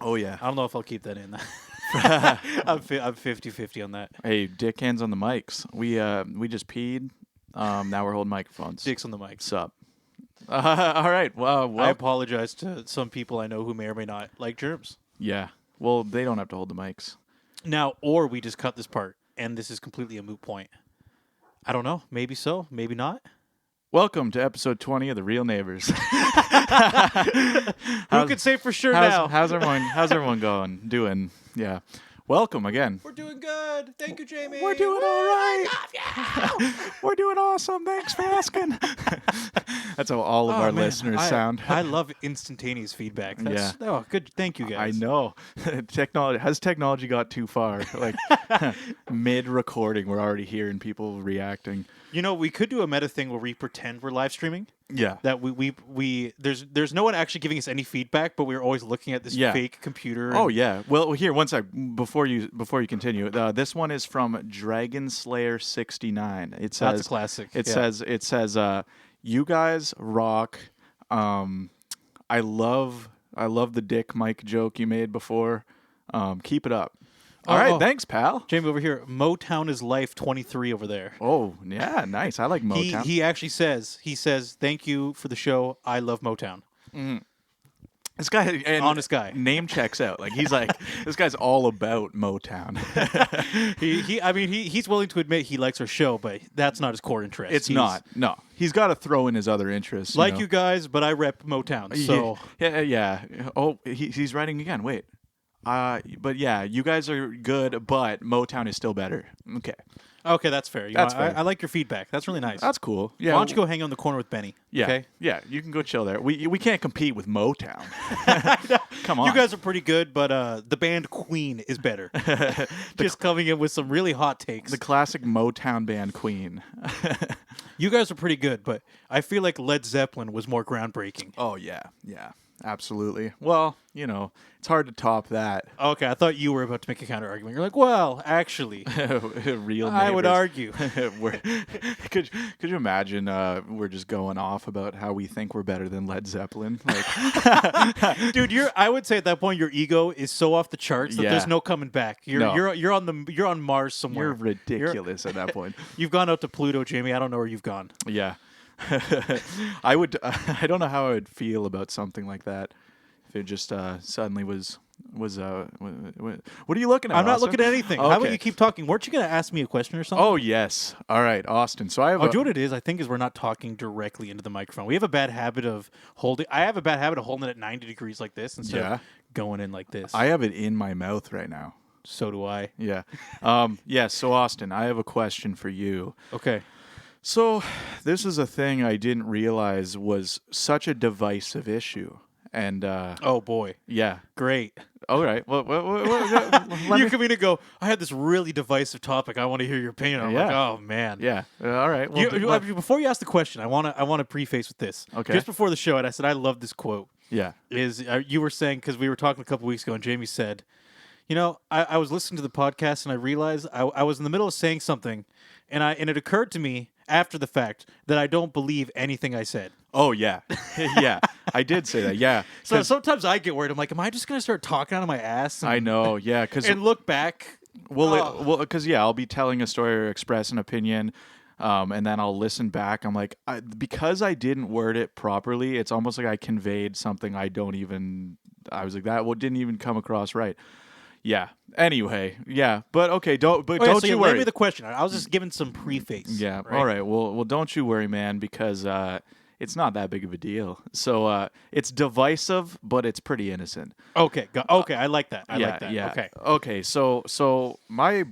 Oh, yeah. I don't know if I'll keep that in. I'm 50-50 on that. Hey, dick hands on the mics. We just peed. Now we're holding microphones. Dicks on the mic. Sup? All right. Well, I apologize to some people I know who may or may not like germs. yeah. Well, they don't have to hold the mics. Now, or we just cut this part, and this is completely a moot point. I don't know. Maybe so. Maybe not. Welcome to episode 20 of The Real Neighbours. Who can say for sure now? How's everyone doing? Yeah. Welcome again. We're doing good. Thank you, Jamie. We're doing all right. We're doing awesome. Thanks for asking. That's how all of our listeners sound. I love instantaneous feedback. Oh, good. Thank you, guys. I know. Technology got too far? Like mid-recording, we're already hearing people reacting. You know, we could do a meta thing where we pretend we're live streaming. Yeah. That there's no one actually giving us any feedback, but we're always looking at this fake computer. Oh yeah. Well, here, one sec. Before you continue, this one is from Dragon Slayer 69. It says that's a classic. It says you guys rock. I love the dick mic joke you made before. Keep it up. All right, thanks, pal. Jamie, over here, Motown is life 23 over there. Oh, yeah, nice. I like Motown. He actually says, thank you for the show. I love Motown. Mm-hmm. This guy, honest guy, name checks out. Like he's like, this guy's all about Motown. He's willing to admit he likes our show, but that's not his core interest. It's not. No, he's got to throw in his other interests. You guys, but I rep Motown. So yeah. Oh, he's writing again. Wait. But yeah, you guys are good, but Motown is still better. Okay, that's fair. That's fair. I like your feedback. That's really nice. That's cool. Yeah. Why don't you go hang on the corner with Benny? Yeah. Okay? Yeah, you can go chill there. We can't compete with Motown. Come on. You guys are pretty good, but the band Queen is better. Just coming in with some really hot takes. The classic Motown band Queen. You guys are pretty good, but I feel like Led Zeppelin was more groundbreaking. Oh, yeah. Absolutely. Well, it's hard to top that. Okay, I thought you were about to make a counter argument. You're like, well, actually, Real Neighbours. I would argue. Could you imagine? We're just going off about how we think we're better than Led Zeppelin. Dude, I would say at that point your ego is so off the charts that there's no coming back. You're on Mars somewhere. You're ridiculous at that point. You've gone out to Pluto, Jamie. I don't know where you've gone. Yeah. I don't know how I would feel about something like that if it just suddenly was what are you looking at? I'm not Austin? looking at anything. Okay. How about you keep talking? Weren't you going to ask me a question or something? Oh, yes. All right, Austin. So I have do you know what it is? I think is we're not talking directly into the microphone. We have a bad habit of holding it at 90 degrees like this instead of going in like this. I have it in my mouth right now. So do I. Yeah. So Austin, I have a question for you. Okay. So this is a thing I didn't realize was such a divisive issue. And oh boy. Yeah. Great. All right. Well, you come in and go, I had this really divisive topic. I want to hear your opinion. I'm like, oh man. Yeah. All right. Well, before you ask the question, I want to preface with this. Okay. Just before the show, and I said I love this quote. Yeah. You were saying, because we were talking a couple weeks ago, and Jamie said, I was listening to the podcast and I realized I was in the middle of saying something, and it occurred to me after the fact that I don't believe anything I said. Oh, yeah. Yeah. I did say that, yeah. So sometimes I get worried. I'm like, am I just going to start talking out of my ass? I know, yeah. And look back. Well, because, I'll be telling a story or express an opinion, and then I'll listen back. I'm like, because I didn't word it properly, it's almost like I conveyed something I was like, that didn't even come across right. Yeah. Anyway, yeah. But okay, don't you worry. Let me the question. I was just giving some preface. Yeah. Right? All right. Well, don't you worry, man, because it's not that big of a deal. So it's divisive, but it's pretty innocent. Okay. Okay. I like that. I like that. Yeah. Okay. Okay. So I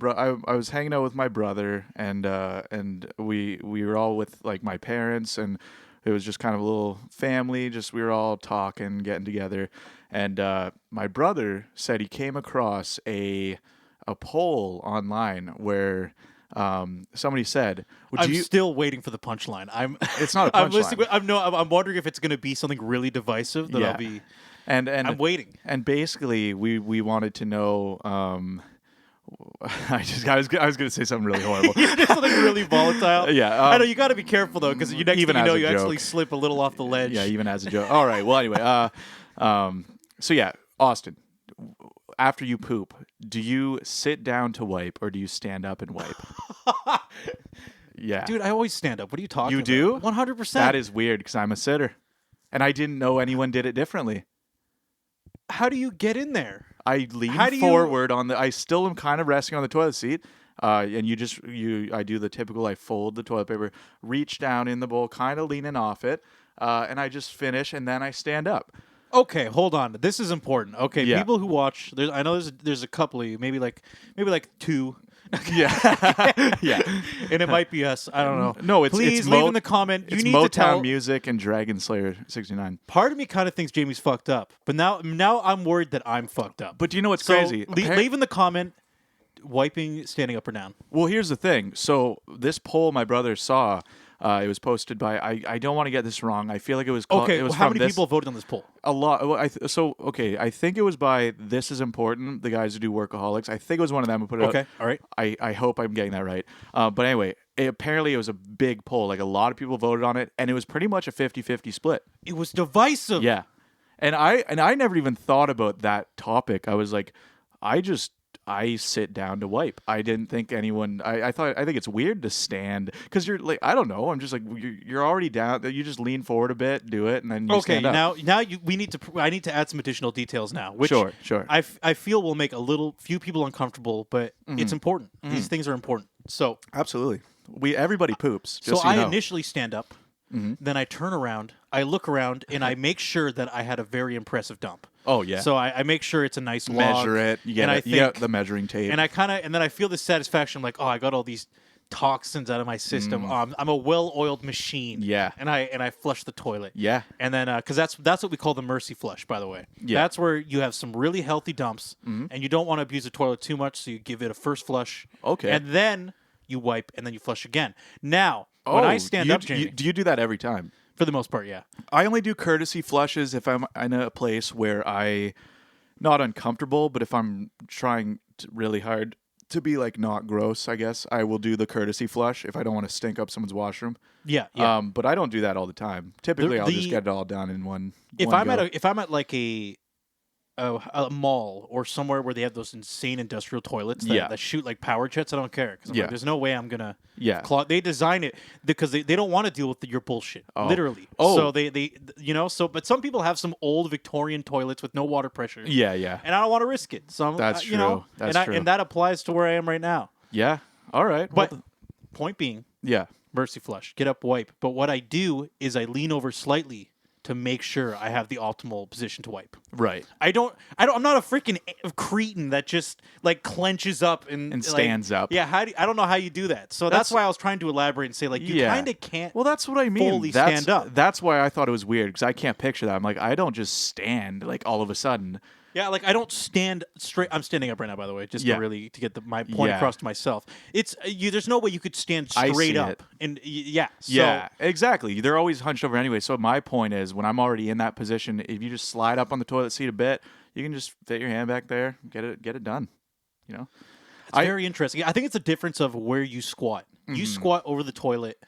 was hanging out with my brother, and we were all with like my parents, and it was just kind of a little family. Just we were all talking, getting together. And my brother said he came across a poll online where somebody said, I'm still waiting for the punchline. It's not a punchline. I'm wondering if it's going to be something really divisive that I'll be. And I'm waiting. And basically, we wanted to know. I was going to say something really horrible. Something really volatile. Yeah. I know you got to be careful though, because you actually slip a little off the ledge. Yeah, even as a joke. All right. Well, anyway. So yeah, Austin, after you poop, do you sit down to wipe or do you stand up and wipe? Yeah. Dude, I always stand up. What are you talking You about? do? 100%. That is weird because I'm a sitter. And I didn't know anyone did it differently. How do you get in there? I lean How do you- forward on the. I still am kind of resting on the toilet seat, and I do the typical. I fold the toilet paper, reach down in the bowl, kind of leaning off it, and I just finish, and then I stand up. Okay, hold on. This is important. Okay, Yeah. people who watch, I know there's a couple of you, maybe like two, Yeah, yeah. and it might be us. I don't know. No, it's please it's leave in the comment. You It's need Motown to tell. music and Dragon Slayer 69. Part of me kind of thinks Jamie's fucked up, but now I'm worried that I'm fucked up. But do you know what's So crazy? leave in the comment. Wiping, standing up or down. Well, here's the thing. So this poll my brother saw, it was posted by. I don't want to get this wrong. I feel like it was. Okay, it was how from many this, people voted on this poll? A lot. Well, I think it was by This Is Important, the guys who do Workaholics. I think it was one of them who put it Okay, out. all right. I hope I'm getting that right. But anyway, apparently it was a big poll. Like a lot of people voted on it, and it was pretty much a 50-50 split. It was divisive. Yeah. And I never even thought about that topic. I was like, I sit down to wipe. I didn't think anyone. I think it's weird to stand because you're like, I don't know. I'm just like, you're already down. You just lean forward a bit, do it, and then you Okay, stand up. now I need to add some additional details now, which Sure. I feel will make few people uncomfortable, but it's important. These things are important. So Absolutely. Everybody poops. Just so I you know. initially stand up, then I turn around, I look around, and I make sure that I had a very impressive dump. Oh yeah. So I make sure it's a nice log. Measure it. You get, and you get the measuring tape. And then I feel the satisfaction, like, oh, I got all these toxins out of my system. I'm a well-oiled machine. Yeah. And I flush the toilet. Yeah. And then because that's what we call the mercy flush, by the way. Yeah. That's where you have some really healthy dumps, and you don't want to abuse the toilet too much, so you give it a first flush. Okay. And then you wipe, and then you flush again. Now, when I stand up, Jamie, do you do that every time? for the most part, yeah. I only do courtesy flushes if I'm in a place where not uncomfortable, but if I'm trying really hard to be like not gross, I guess I will do the courtesy flush if I don't want to stink up someone's washroom. Yeah, yeah. But I don't do that all the time. Typically, I'll just get it all done in one. If one go. if I'm at like a mall or somewhere where they have those insane industrial toilets that shoot like power jets, I don't care because like, there's no way I'm gonna. Yeah. They design it because they don't want to deal with your bullshit, literally. Oh. So they but some people have some old Victorian toilets with no water pressure. Yeah, yeah. And I don't want to risk it. So That's you know, true. That's and true. and that applies to where I am right now. Yeah. All right. But Well, point being, yeah. mercy flush, get up, wipe. But what I do is I lean over slightly to make sure I have the optimal position to wipe. Right. I'm not a freaking cretin that just like clenches up and like, stands up. Yeah, I don't know how you do that. So that's why I was trying to elaborate and say like you kind of can't. Well, that's what I mean. fully That's, stand up. That's why I thought it was weird because I can't picture that. I'm like, I don't just stand like all of a sudden. Yeah, like I don't stand straight. I'm standing up right now, by the way, just to get my point Yeah. across to myself. It's there's no way you could stand I straight see up. it. And yeah, so, Yeah, exactly. They're always hunched over anyway. So my point is, when I'm already in that position, if you just slide up on the toilet seat a bit, you can just fit your hand back there, get it done. You know, it's very interesting. I think it's a difference of where you squat. You squat over the toilet.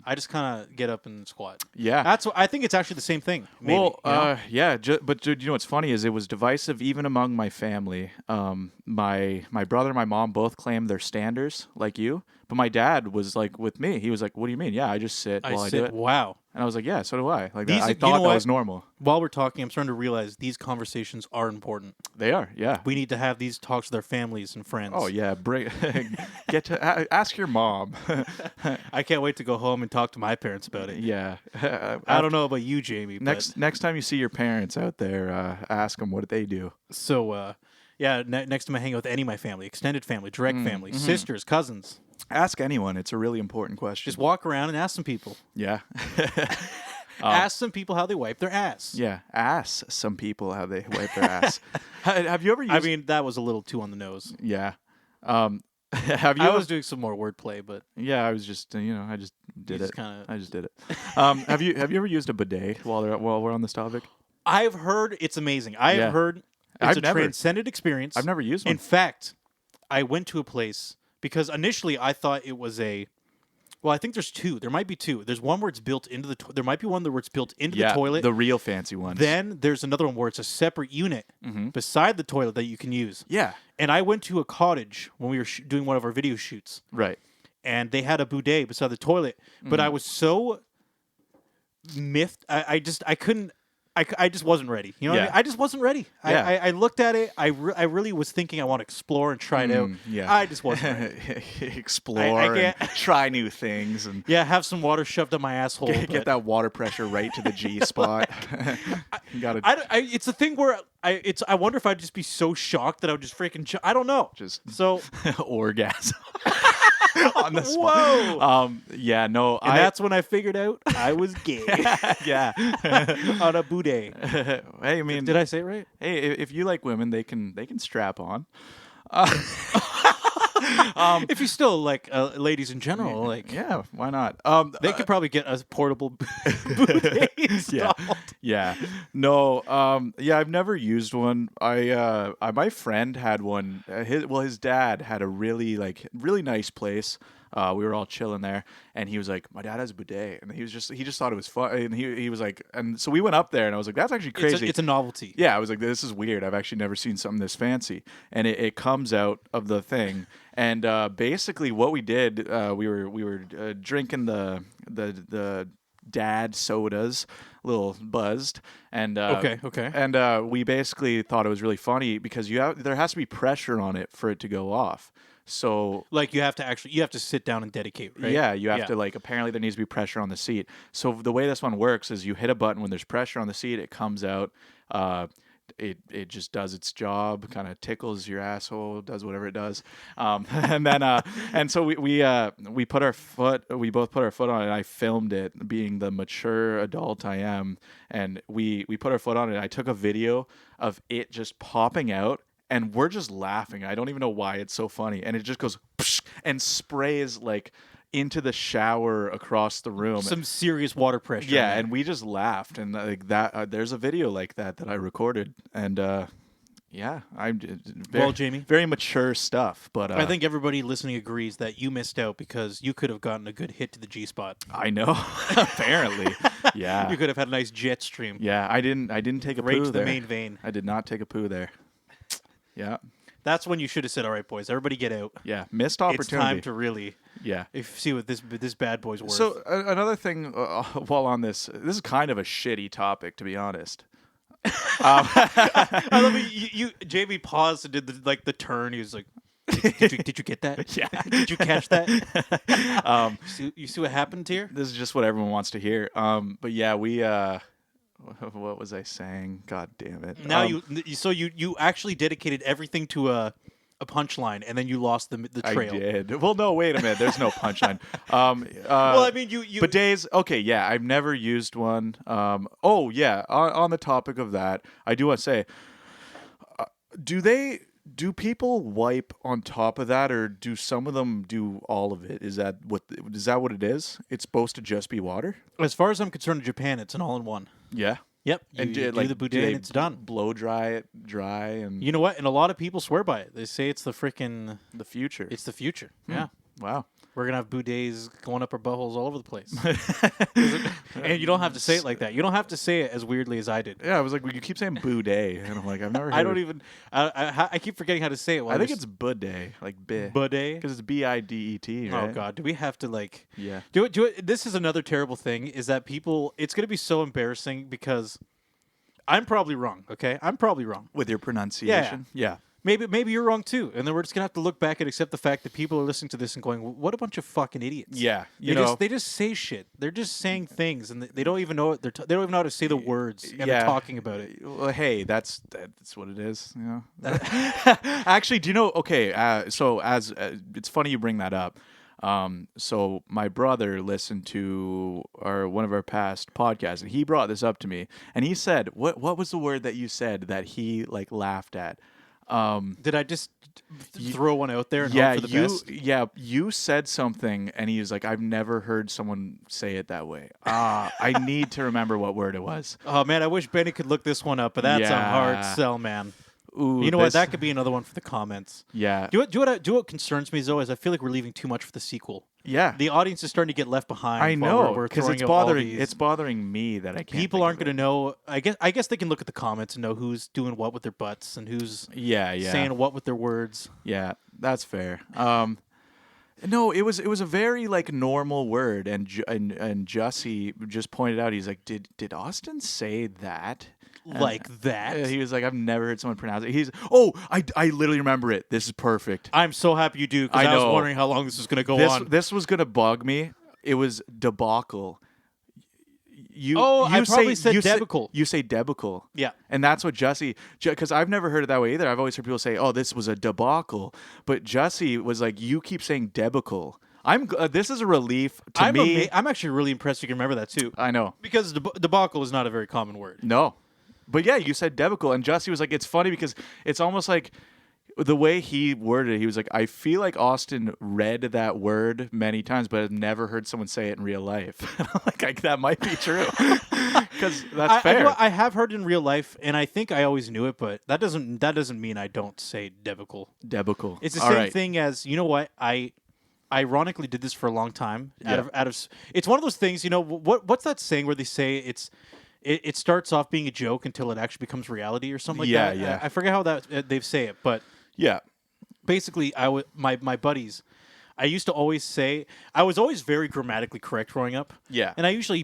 I just kind of get up and squat. Yeah. That's what I think. It's actually the same thing. Maybe, well, you know? yeah, but you know what's funny is it was divisive even among my family. My brother and my mom both claimed they're standers like you, but my dad was like with me. He was like, "What do you mean? Yeah, I just sit while I do it." Wow. And I was like, "Yeah, so do I." Like These- I you thought know that what? was normal. While we're talking, I'm starting to realize these conversations are important. They are, yeah. We need to have these talks with our families and friends. Oh yeah, bring ask your mom. I can't wait to go home and talk to my parents about it. Yeah. I don't know about you, Jamie. Next time you see your parents out there, ask them what they do. So, next time I hang out with any of my family, extended family, direct family, sisters, cousins, Ask anyone. It's a really important question. just walk around and ask some people. Yeah. Ask some people how they wipe their ass. Yeah. Ask some people how they wipe their ass. Have you ever used... I mean, that was a little too on the nose. Yeah. Have you I ever... was doing some more wordplay, but Yeah, I was just, I just did it. kinda- I just did it. Have you ever used a bidet while we're on this topic? I've heard it's amazing. I Yeah. have heard it's I've a never- transcendent experience. I've never used one. In fact, I went to a place because initially I thought it was a Well, I think there's two. There might be two. There's one where it's built into the. There might be one where it's built into the toilet. The real fancy ones. Then there's another one where it's a separate unit beside the toilet that you can use. Yeah. And I went to a cottage when we were doing one of our video shoots, Right. and they had a bidet beside the toilet. But I was so miffed. I couldn't. I just wasn't ready. You know what I mean? I just wasn't ready. Yeah. I looked at it. I really was thinking I want to explore and try it out. Yeah. I just wasn't ready. Explore and try new things and Yeah, have some water shoved up my asshole. get that water pressure right to the G spot. You gotta It's a thing where I wonder if I'd just be so shocked that I would just freaking. I don't know. just So orgasm on the spot. whoa. Yeah. No. And that's when I figured out I was gay Yeah. on a bidet. Hey, I mean, Did I say it right? hey, if you like women, they can strap on. If you still like ladies in general, like Yeah, why not? they could probably get a portable bidet installed. Yeah. No, yeah, I've never used one. My friend had one. His dad had a really nice place. We were all chilling there, and he was like, "My dad has a bidet," and he just thought it was fun, and he was like, and so we went up there, and I was like, "That's actually crazy." It's a novelty. Yeah, I was like, "This is weird. I've actually never seen something this fancy." And it comes out of the thing, and basically what we did, we were drinking the dad sodas, a little buzzed, and Okay. and we basically thought it was really funny because there has to be pressure on it for it to go off. So Like you have to sit down and dedicate, right? yeah, you have to apparently there needs to be pressure on the seat. So the way this one works is you hit a button when there's pressure on the seat, it comes out. It just does its job, kind of tickles your asshole, does whatever it does, and then and so we put we both put our foot on it. And I filmed it, being the mature adult I am, and we put our foot on it. And I took a video of it just popping out. And we're just laughing. I don't even know why it's so funny. And it just goes psh, and sprays into the shower across the room. Some serious water pressure. Yeah, and we just laughed. And that there's a video like that I recorded. And yeah, Well, Jamie, very mature stuff. But I think everybody listening agrees that you missed out because you could have gotten a good hit to the G spot. I know. Apparently, yeah. You could have had a nice jet stream. Yeah, I didn't take a Right poo to the there. main vein. I did not take a poo there. Yeah. That's when you should have said, "All right, boys, everybody get out. Yeah, missed opportunity. It's time to really see what this bad boy's worth." So another thing, while on this is kind of a shitty topic, to be honest. I love you. Jamie paused and did the turn. He was like, "Did you get that? Yeah. Did you catch that? You see what happened here?" This is just what everyone wants to hear. But yeah, we. What was I saying? God damn it! Now you actually dedicated everything to a punchline, and then you lost the trail. I did. Well, no, wait a minute. There's no punchline. Well, I mean, you bidets. Okay, yeah, I've never used one. Oh yeah, on the topic of that, I do want to say, do people wipe on top of that, or do some of them do all of it? Is that what it is? It's supposed to just be water? As far as I'm concerned, in Japan, it's an all-in-one. Yeah. Yep. And do the bidet, and it's done. Blow dry it dry, and You know what? And a lot of people swear by it. They say it's the freaking. the future. It's the future. Yeah. Wow. We're gonna have bidets going up our buttholes all over the place. And you don't have to say it like that. You don't have to say it as weirdly as I did. Yeah, I was like, well, you keep saying bidet, and I'm like, I've never heard I don't even. I keep forgetting how to say it. I think it's bidet, like bidet. because it's bidet, right? Oh God, do we have to Yeah. Do it. This is another terrible thing. Is that people? It's gonna be so embarrassing because I'm probably wrong. Okay, I'm probably wrong. With your pronunciation. Yeah. Maybe you're wrong too, and then we're just gonna have to look back and accept the fact that people are listening to this and going, "What a bunch of fucking idiots!" Yeah. They just say shit. They're just saying things, and they don't even know it. They don't even know how to say the words, and they're talking about it. Well, hey, that's what it is. You know. Actually, do you know? Okay, so as it's funny you bring that up. So my brother listened to one of our past podcasts, and he brought this up to me, and he said, "What was the word that you said that he laughed at?" Did I just throw one out there and hope for the best? Yeah, you said something, and he was like, "I've never heard someone say it that way." I need to remember what word it was. Oh man, I wish Benny could look this one up, but that's a hard sell, man. Ooh, You know what? That could be another one for the comments. Yeah. What concerns me though is I feel like we're leaving too much for the sequel. Yeah. The audience is starting to get left behind. I while know, we're because throwing it's out all bothering. these. It's bothering me that I can't. People think aren't of going to it. know. I guess they can look at the comments and know who's doing what with their butts and who's Yeah. saying what with their words. Yeah, that's fair. No, it was a very like normal word, and and Jussie just pointed out. He's like, did Austin say that? Like that. He was like, I've never heard someone pronounce it. I literally remember it. This is perfect. I'm so happy you do, because I I was know. wondering how long this was going to go on. This was gonna bug me. It was debacle. I probably said you debacle. You say debacle. Yeah. And that's what Jussie, because I've never heard it that way either. I've always heard people say, "Oh, this was a debacle," but Jussie was like, "You keep saying debacle." This is a relief to me. I'm actually really impressed you can remember that too. I know. Because debacle is not a very common word. No, but yeah, you said debacle, and Jussie was like, "It's funny because it's almost like." The way he worded it, he was like, I feel like Austin read that word many times, but I've never heard someone say it in real life. like that might be true. Because that's fair. I have heard it in real life, and I think I always knew it, but that doesn't mean I don't say debacle. Debacle. It's the same thing as, you know what, I ironically did this for a long time. Yeah. Out of it's one of those things, you know, what's that saying where they say it starts off being a joke until it actually becomes reality or something like that? Yeah. I forget how that they say it, but Yeah. basically, my buddies, I used to always say, I was always very grammatically correct growing up. Yeah. And I'm usually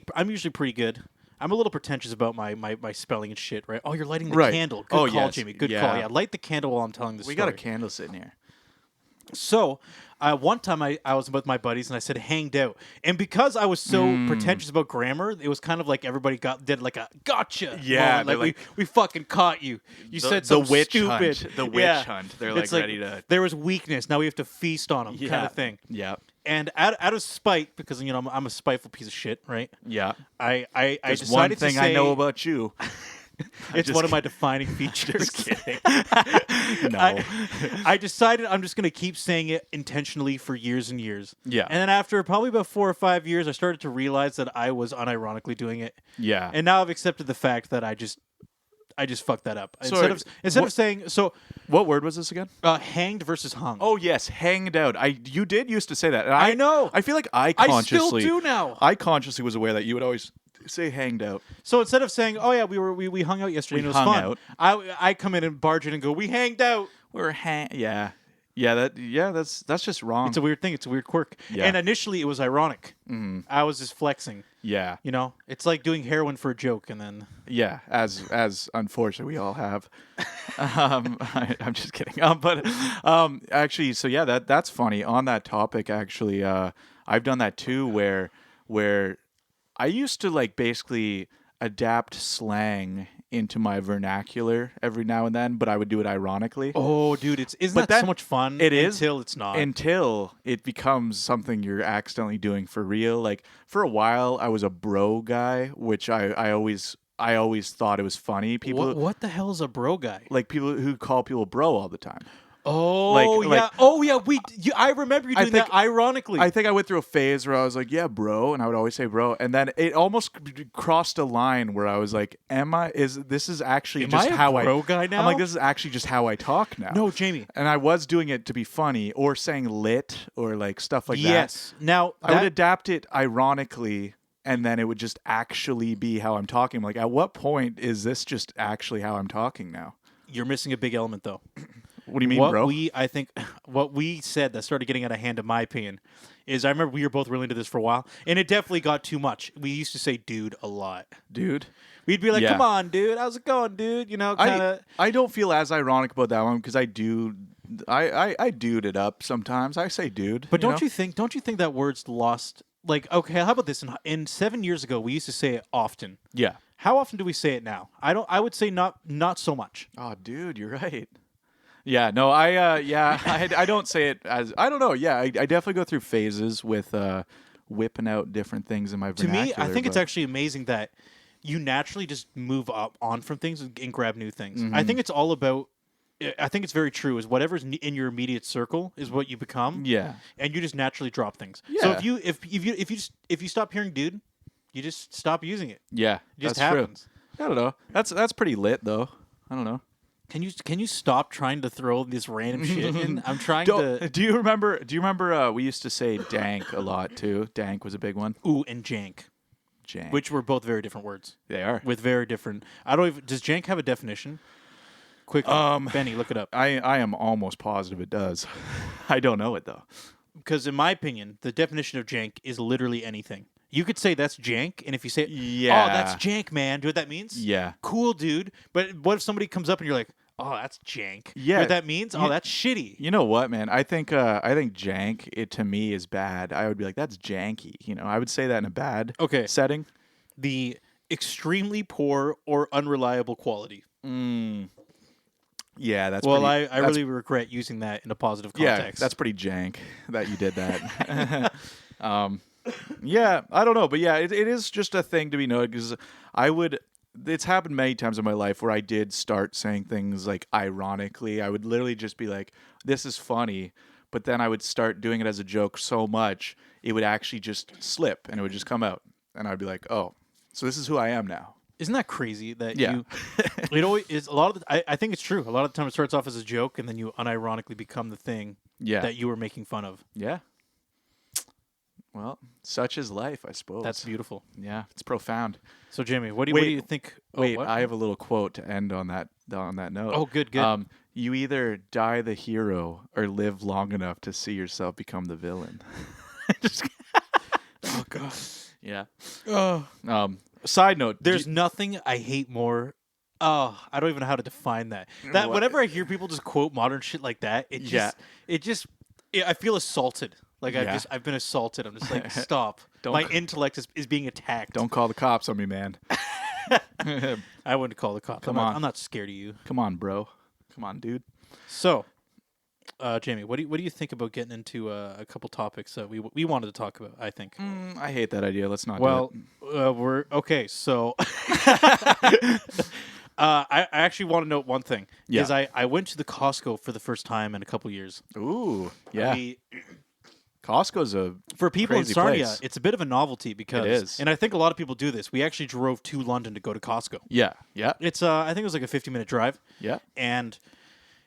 pretty good. I'm a little pretentious about my spelling and shit, right? Oh, you're lighting the Right. candle. Good Oh, call, yes. Jamie. Good Yeah. call. Yeah, light the candle while I'm telling the story. We got a candle sitting here. So, one time I was with my buddies and I said hanged out, and because I was so pretentious about grammar, it was kind of like everybody did like a gotcha. Yeah, moment. Like, they're we fucking caught you. You said the something witch stupid. hunt. The witch hunt. They're It's like ready to. There was weakness. Now we have to feast on them, kind of thing. Yeah. And out of spite, because you know I'm a spiteful piece of shit, right? Yeah. I There's decided one to thing say I know about you. it's one of my defining features. Just kidding. No. I decided I'm just going to keep saying it intentionally for years and years. Yeah. And then after probably about 4 or 5 years, I started to realize that I was unironically doing it. Yeah. And now I've accepted the fact that I just fucked that up. Sorry, Instead of saying What word was this again? hanged versus hung. Oh yes, hanged out. You did used to say that. And I know. I feel like I I still consciously do now. I consciously was aware that you would always say hanged out. So instead of saying, "Oh yeah, we hung out yesterday and it was hung fun," out. I come in and barge in and go, "We hanged out." We were that's just wrong. It's a weird thing. It's a weird quirk. Yeah. And initially, it was ironic. I was just flexing. Yeah. You know, it's like doing heroin for a joke, and then Yeah, as unfortunately we all have. I'm just kidding. But actually, so yeah, that's funny. On that topic, actually, I've done that too, where I used to like basically adapt slang into my vernacular every now and then, but I would do it ironically. oh, dude, isn't But that so much fun? it is until it's not. Until it becomes something you're accidentally doing for real. Like for a while, I was a bro guy, which I always thought it was funny. People what the hell is a bro guy? like people who call people bro all the time. Oh like- yeah, oh yeah. I remember you doing that ironically. I think I went through a phase where I was like, yeah, bro, and I would always say bro, and then it almost crossed a line where I was like, this is actually Am just I a how bro guy now? I'm like, this is actually just how I talk now. no, Jamie. And I was doing it to be funny or saying lit or like stuff like that. Yes. Now I would adapt it ironically, and then it would just actually be how I'm talking. I'm like, at what point is this just actually how I'm talking now? you're missing a big element though. What do you mean, bro? I think what we said that started getting out of hand, in my opinion, is I remember we were both really into this for a while, and it definitely got too much. We used to say "dude" a lot. Dude. We'd be like, Yeah. "Come on, dude, how's it going, dude?" You know, kind of. I don't feel as ironic about that one because I dude it up sometimes. I say dude. But know? don't you think that word's lost? Like, okay, how about this? In 7 years ago, we used to say it often. Yeah. How often do we say it now? I would say not so much. Oh, dude, you're right. Yeah, no, I don't say it as I don't know. Yeah, I definitely go through phases with whipping out different things in my To vernacular. me, I think it's but- actually amazing that you naturally just move on from things and grab new things. Mm-hmm. I think it's all about. I think it's very true. Is whatever's in your immediate circle is what you become. Yeah. And you just naturally drop things. So Yeah. if you stop hearing "dude," you just stop using it. Yeah, It just that's happens. true. I don't know. That's pretty lit though. I don't know. Can you stop trying to throw this random shit in? I'm trying to. Do you remember? We used to say dank a lot too. Dank was a big one. Ooh, and jank, Jank. which were both very different words They are. with very different. I don't even. Does jank have a definition? Quickly, Benny, look it up. I am almost positive it does. I don't know it though. Because in my opinion, the definition of jank is literally anything. You could say that's jank, and if you say, Yeah. "Oh, that's jank, man," do you know what that means? Yeah. Cool, dude. But what if somebody comes up and you're like, "Oh, that's jank." Yeah. You know what that means? Oh, that's shitty. You know what, man? I think jank it to me is bad. I would be like, that's janky. You know, I would say that in a bad Okay. setting. The extremely poor or unreliable quality. Yeah, that's Well, pretty, I really regret using that in a positive context. yeah, that's pretty jank that you did that. Yeah, I don't know, but yeah, it is just a thing to be noted because it's happened many times in my life where I did start saying things like ironically. I would literally just be like, this is funny, but then I would start doing it as a joke so much, it would actually just slip and it would just come out. And I'd be like, oh, so this is who I am now. Isn't that crazy that Yeah. you? It always is a lot of. I think it's true. A lot of the time, it starts off as a joke, and then you unironically become the thing Yeah. that you were making fun of. Yeah. Well, such is life, I suppose. That's beautiful. Yeah, it's profound. So, Jamie, what do you think? Oh, Wait, what? I have a little quote to end on that note. Oh, good. You either die the hero or live long enough to see yourself become the villain. Oh God. Yeah. Oh. Side note, There's nothing I hate more. Oh, I don't even know how to define that. That What? whenever I hear people just quote modern shit like that, I feel assaulted. Like Yeah. I've been assaulted. I'm just like, stop. Don't- My intellect is being attacked. don't call the cops on me, man. I wouldn't call the cops. Come on. I'm not scared of you. Come on, bro. Come on, dude. So, Jamie, what do you think about getting into a couple topics that we wanted to talk about? I think. I hate that idea. Let's not Well, do it. we're okay. So, I actually want to note one thing. Yeah. Is I went to the Costco for the first time in a couple years. Ooh, yeah. We- Costco's a for people in crazy Sarnia, place. it's a bit of a novelty because, It is. and I think a lot of people do this. We actually drove to London to go to Costco. Yeah, yeah, It's I think it was like a 50-minute drive. yeah. And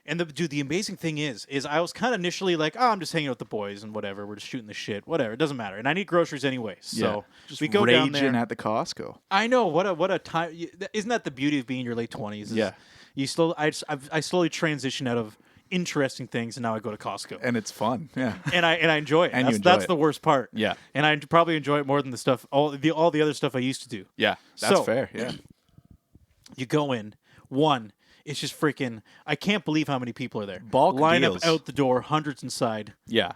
the amazing thing is I was kind of initially like, oh, I'm just hanging out with the boys and whatever. We're just shooting the shit, whatever. It doesn't matter. And I need groceries anyway, so Yeah. Just we go raging down there. at the Costco. I know what a time. Isn't that the beauty of being in your late 20s? Yeah. You I slowly transition out of interesting things, and now I go to Costco, And it's fun. Yeah. and I enjoy it. And you That's enjoy it. the worst part. Yeah. And I probably enjoy it more than the stuff all the other stuff I used to do. Yeah. That's So- fair. Yeah. You go in, one, it's just freaking. I can't believe how many people are there. Bulk Line deals. up out the door, hundreds inside. Yeah.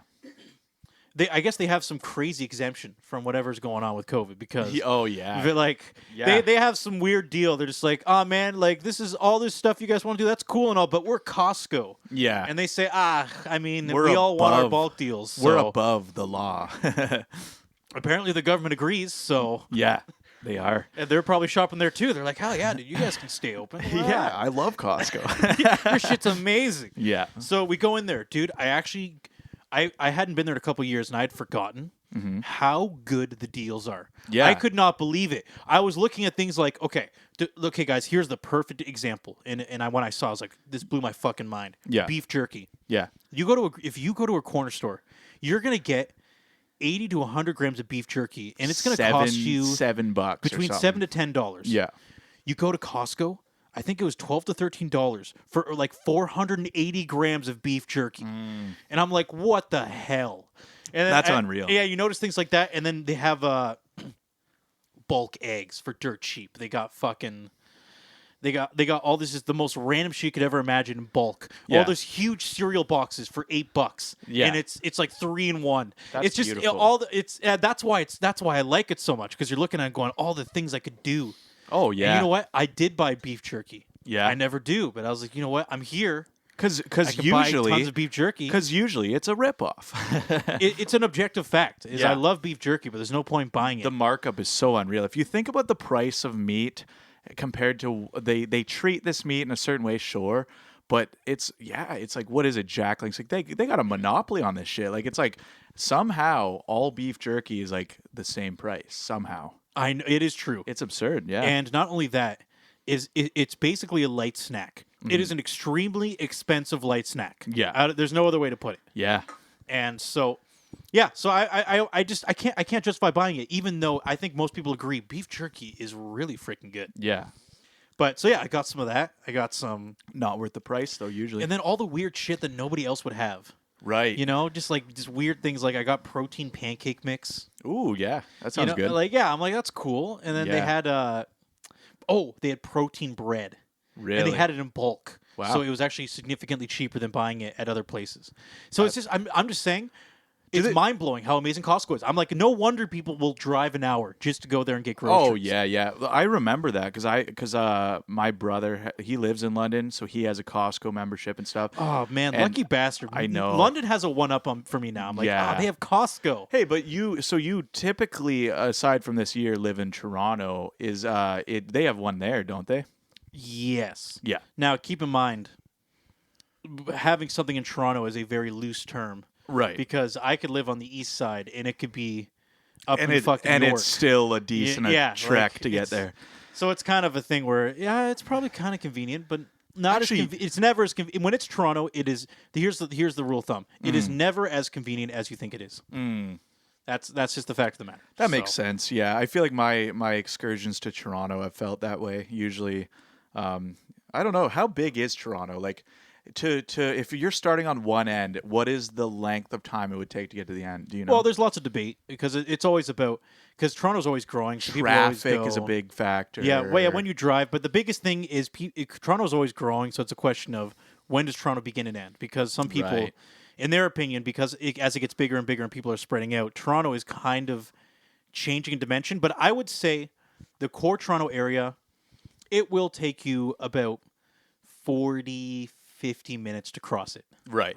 I guess they have some crazy exemption from whatever's going on with COVID because Oh yeah. but like Yeah. they have some weird deal. They're just like, oh man, like this is all this stuff you guys want to do. That's cool and all, but we're Costco. Yeah. And they say, I mean, We're we all want our above- bulk deals. We're So above the law. apparently the government agrees. So Yeah. They are. and they're probably shopping there too. They're like, hell yeah, dude, you guys can stay open. Yeah. I love Costco. Your shit's amazing. Yeah. So we go in there, dude. I hadn't been there in a couple years, and I had forgotten how good the deals are. Yeah. I could not believe it. I was looking at things like, okay, guys, here's the perfect example. And when I saw, I was like, this blew my fucking mind. Yeah. Beef jerky. Yeah. If you go to a corner store, you're gonna get 80 to 100 grams of beef jerky, and it's gonna cost you $7 or between something. $7 to $10. Yeah. You go to Costco, I think it was $12 to $13 for like 480 grams of beef jerky. And I'm like, what the hell? And then That's unreal. Yeah, you notice things like that. And then they have bulk eggs for dirt cheap. They got fucking... They got all this is the most random shit you could ever imagine in bulk. Yeah. All those huge cereal boxes for $8. Yeah. And it's like 3 in 1. That's it's just beautiful. that's why I like it so much, because you're looking at it going, all the things I could do. Oh yeah. And you know what? I did buy beef jerky. Yeah. I never do, but I was like, you know what? I'm here. I Because can buy tons usually, of beef jerky. because usually it's a ripoff. It's an objective fact. Is Yeah. I love beef jerky, but there's no point buying it. The markup is so unreal. If you think about the price of meat compared to they treat this meat in a certain way, sure, but it's like, what is it, Jack? Like, it's like they got a monopoly on this shit. Like, it's like somehow all beef jerky is like the same price somehow. I know, it is true. It's absurd. Yeah. And not only that, it's basically a light snack. It is an extremely expensive light snack. Yeah. There's no other way to put it. Yeah. And so, yeah. So I can't justify buying it, even though I think most people agree beef jerky is really freaking good. Yeah. But so yeah, I got some of that. I got some, Not worth the price though. Usually. and then all the weird shit that nobody else would have. Right. You know, just weird things. Like I got protein pancake mix. Ooh, yeah. That sounds good. Like I'm like that's cool. And then they Yeah. had they had protein bread. Really? And they had it in bulk. Wow. So it was actually significantly cheaper than buying it at other places. So it's just I'm just saying it's mind blowing how amazing Costco is. I'm like, no wonder people will drive an hour just to go there and get groceries. Oh yeah, yeah. I remember that because my brother, he lives in London, so he has a Costco membership and stuff. Oh man, And lucky bastard! I know. London has a one up for me now. I'm like, Yeah. they have Costco. Hey, but you typically, aside from this year, live in Toronto. They have one there, don't they? Yes. Yeah. Now keep in mind, having something in Toronto is a very loose term. Right. Because I could live on the east side and it could be up in and fucking York. it's still a decent trek to get there. So it's kind of a thing where it's probably kind of convenient, but not Actually, as it's never as convenient. When it's Toronto, it is here's the rule of thumb. It is never as convenient as you think it is. That's just the fact of the matter. That makes sense. Yeah, I feel like my excursions to Toronto have felt that way. Usually, I don't know, how big is Toronto? Like, to if you're starting on one end, what is the length of time it would take to get to the end? Do you know? Well, there's lots of debate because it's always about because Toronto's always growing. So people always traffic is a go- big factor. Yeah, well, yeah, when you drive. But the biggest thing is Toronto's always growing, so it's a question of when does Toronto begin and end? Because some people, Right. in their opinion, as it gets bigger and bigger and people are spreading out, Toronto is kind of changing in dimension. But I would say the core Toronto area, it will take you about 40, 50 minutes to cross it. Right.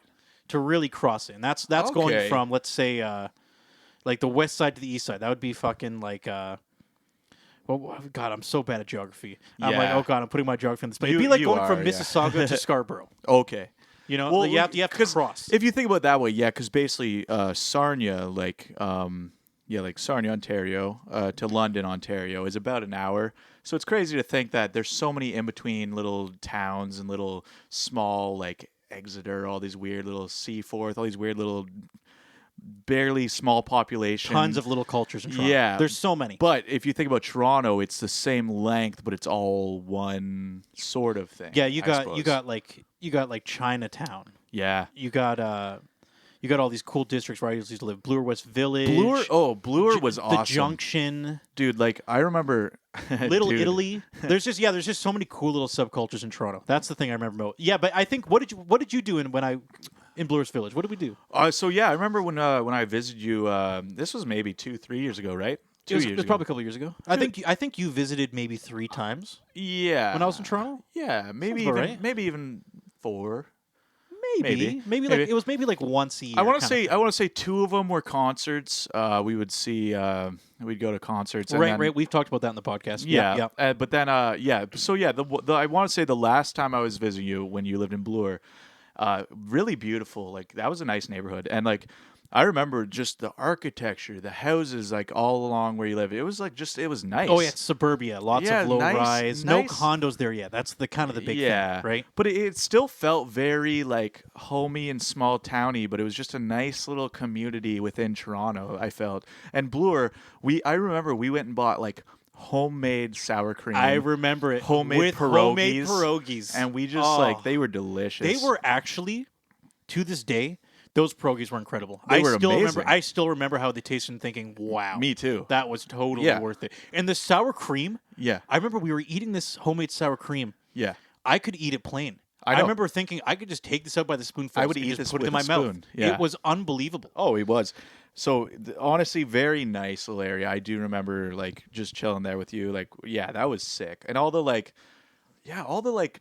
To really cross it. And that's going Okay. from, let's say, like the west side to the east side. That would be fucking like... well, God, I'm so bad at geography. I'm like, Yeah. oh God, I'm putting my geography in this place. You- It'd be like you going are, from yeah. Mississauga to Scarborough. Okay. You know, Well, you have to 'cause cross. If you think about it that way, yeah, because basically Sarnia, like Sarnia, Ontario, to London, Ontario, is about an hour. So it's crazy to think that there's so many in between little towns and little small like Exeter, all these weird little Seaforth, all these weird little barely small population. Tons of little cultures in Toronto. Yeah. There's so many. But if you think about Toronto, it's the same length, but it's all one sort of thing. yeah, I you suppose. got like Chinatown. Yeah. You got all these cool districts where I used to live. Bloor West Village. Bloor was awesome. The Junction. Dude, like I remember Little Dude. Italy. There's just so many cool little subcultures in Toronto. That's the thing I remember about. Yeah, but I think what did you do in Bloor's Village? What did we do? So yeah, I remember when I visited you. This was maybe 2-3 years ago, right? It was, years it was ago. probably a couple years ago. I think you visited maybe 3 times Yeah. when I was in Toronto. Yeah, maybe Sounds about even right. maybe even 4. Maybe Maybe. it was maybe like once a year. I want to kinda say thing. 2 of them were concerts. We would see. We'd go to concerts. And Right, then, right. We've talked about that in the podcast. Yeah. yeah. But then, yeah. So yeah, I want to say the last time I was visiting you when you lived in Bloor, really beautiful. Like that was a nice neighborhood, and like I remember just the architecture, the houses, like all along where you live. It was like it was nice. Oh yeah, it's suburbia. Lots Yeah, of low nice- rise. No nice- condos there yet. That's the kind of the big yeah, thing, right? But it still felt very like homey and small towny. But it was just a nice little community within Toronto. I felt, and Bloor. I remember we went and bought like homemade sour cream. I remember it. Homemade with pierogies. homemade pierogies. And we just like they were delicious. They were actually, to this day, those pierogies were incredible. They were remember. amazing. I still remember how they tasted and thinking, "Wow, Me too. that was totally Yeah. worth it." And the sour cream. Yeah. I remember we were eating this homemade sour cream. Yeah. I could eat it plain. I know. remember thinking I could just take this out by the spoonful. I would and eat just this put it in with my a mouth. spoon. Yeah. It was unbelievable. Oh, he was. So honestly, very nice little area. I do remember like just chilling there with you. Like, yeah, that was sick. And all the like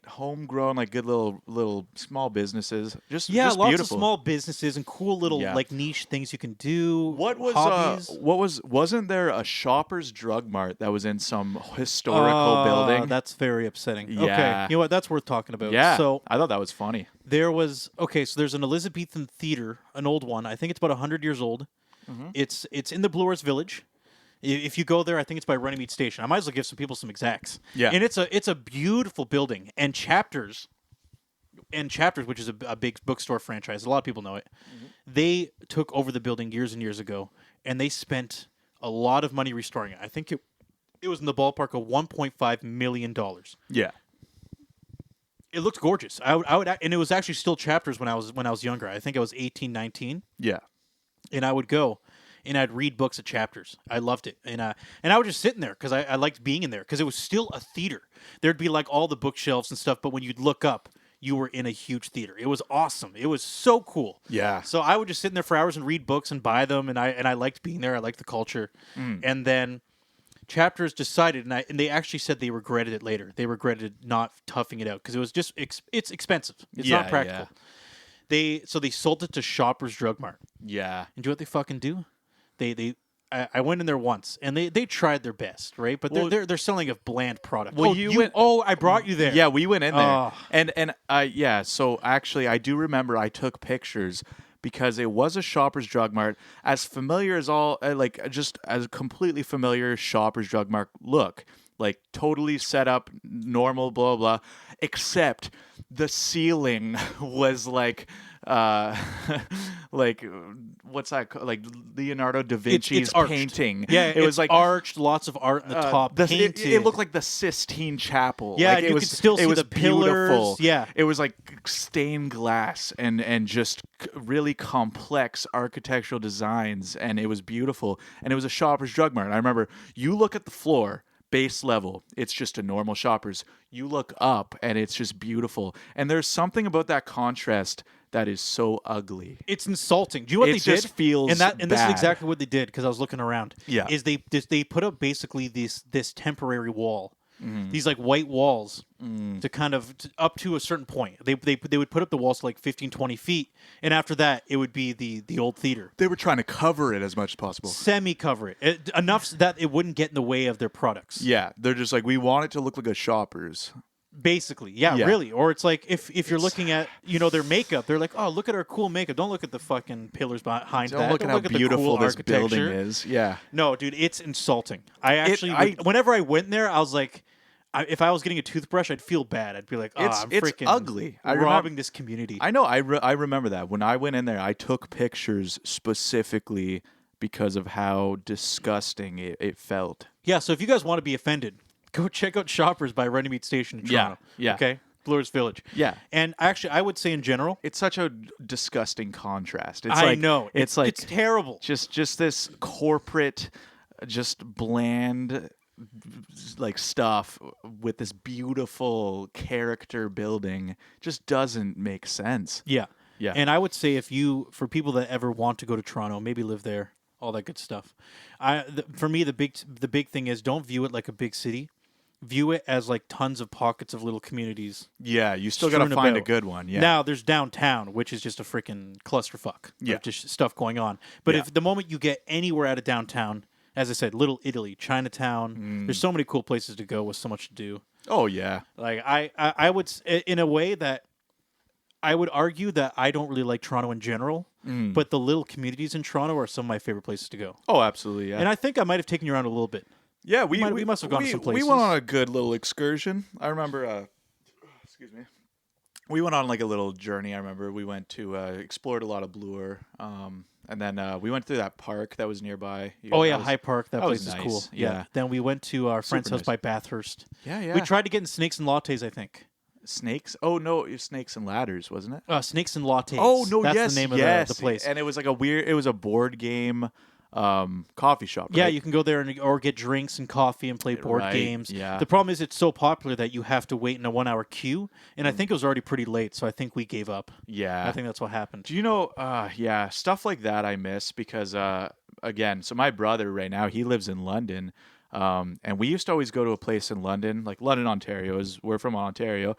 homegrown, like good little small businesses. Just Yeah, lots beautiful. of small businesses and cool little Yeah. like niche things you can do. What was hobbies. wasn't there a Shoppers Drug Mart that was in some historical building? That's very upsetting. Okay, Yeah. you know what? That's worth talking about. Yeah, So I thought that was funny. there was So there's an Elizabethan theater, an old one. I think it's about 100 years old. Mm-hmm. It's in the Bloor's Village, If you go there, I think it's by Runnymede Station. I might as well give some people some exacts. Yeah. And it's a beautiful building. And Chapters, which is a big bookstore franchise, a lot of people know it. Mm-hmm. They took over the building years and years ago, and they spent a lot of money restoring it. I think it was in the ballpark of $1.5 million. Yeah. It looked gorgeous. I would, and it was actually still Chapters when I was younger. I think I was 18, 19. Yeah. And I would go and I'd read books at Chapters. I loved it. And I was just sitting there because I liked being in there because it was still a theater. There'd be like all the bookshelves and stuff, but when you'd look up, you were in a huge theater. It was awesome. It was so cool. Yeah. So I would just sit in there for hours and read books and buy them, and I liked being there. I liked the culture. And then Chapters decided, and they actually said they regretted it later. They regretted not toughing it out because it was just it's expensive. It's not practical. They sold it to Shoppers Drug Mart. Yeah. And do you know what they fucking do? I went in there once, and they tried their best, right? But they're selling a bland product. Well, I brought you there. Yeah, we went in there, Oh. and yeah. So actually, I do remember I took pictures because it was a Shoppers Drug Mart, as familiar as just as completely familiar as Shoppers Drug Mart look. Like totally set up, normal, blah blah, except the ceiling was like like what's that called? Like Leonardo da Vinci's it's arched. painting. Yeah, it was like arched, lots of art in the top. Painted. It looked like the Sistine Chapel. Yeah, like, you could still see the pillars. Beautiful. Yeah, it was like stained glass and just really complex architectural designs, and it was beautiful. And it was a Shoppers Drug Mart. I remember you look at the floor. Base level, it's just a normal Shoppers. You look up and it's just beautiful. And there's something about that contrast that is so ugly. It's insulting. Do you know what they did? It just feels and this is bad. exactly what they did because I was looking around. Yeah. Is they put up basically this temporary wall. These like white walls to kind of up to a certain point. They would put up the walls to like 15, 20 feet, and after that it would be the old theater. They were trying to cover it as much as possible. Semi-cover it enough so that it wouldn't get in the way of their products. Yeah, they're just like, we want it to look like a Shoppers. Basically, yeah, really. Or it's like if you're looking at their makeup, they're like, oh, look at our cool makeup. Don't look at the fucking pillars behind that. Look at how beautiful this building is. Yeah. No, dude, it's insulting. Whenever I went there, I was like, if I was getting a toothbrush, I'd feel bad. I'd be like, oh, I'm freaking ugly. robbing this community. I know. I remember that. When I went in there, I took pictures specifically because of how disgusting it felt. Yeah, so if you guys want to be offended, go check out Shoppers by Runnymede Station in Toronto. Yeah. Okay? Bloor's Village. Yeah. And actually, I would say in general, it's such a disgusting contrast. It's I know. It's like it's terrible. Just this corporate, just bland like stuff with this beautiful character building just doesn't make sense. Yeah. Yeah. And I would say for people that ever want to go to Toronto, maybe live there, all that good stuff. For me, the big thing is don't view it like a big city. View it as like tons of pockets of little communities. Yeah, you still got to find a good one. Yeah. Now there's downtown, which is just a freaking clusterfuck. Yeah. Of just stuff going on. But if the moment you get anywhere out of downtown, as I said, Little Italy, Chinatown, there's so many cool places to go with so much to do. Oh yeah. Like I would, in a way that I would argue that I don't really like Toronto in general, but the little communities in Toronto are some of my favorite places to go. Oh, absolutely. Yeah. And I think I might have taken you around a little bit. Yeah, we must have gone to some places. We went on a good little excursion. I remember. Excuse me. We went on like a little journey. I remember we went to explored a lot of Bloor, and then we went through that park that was nearby. High Park. That place is nice. cool. Yeah. Then we went to our friend's house nice. by Bathurst. Yeah. We tried to get in Snakes and Lattes, I think. Snakes? Oh no, it was Snakes and Ladders, wasn't it? Snakes and Lattes. Oh no, that's the name of the place. And it was like it was a board game coffee shop. Right? Yeah, you can go there or get drinks and coffee and play board games. Yeah. The problem is it's so popular that you have to wait in a 1 hour queue, and I think it was already pretty late, so I think we gave up. Yeah. I think that's what happened. Do you know? Stuff like that I miss because again, so my brother right now he lives in London. And we used to always go to a place in London, like London, Ontario. We're from Ontario.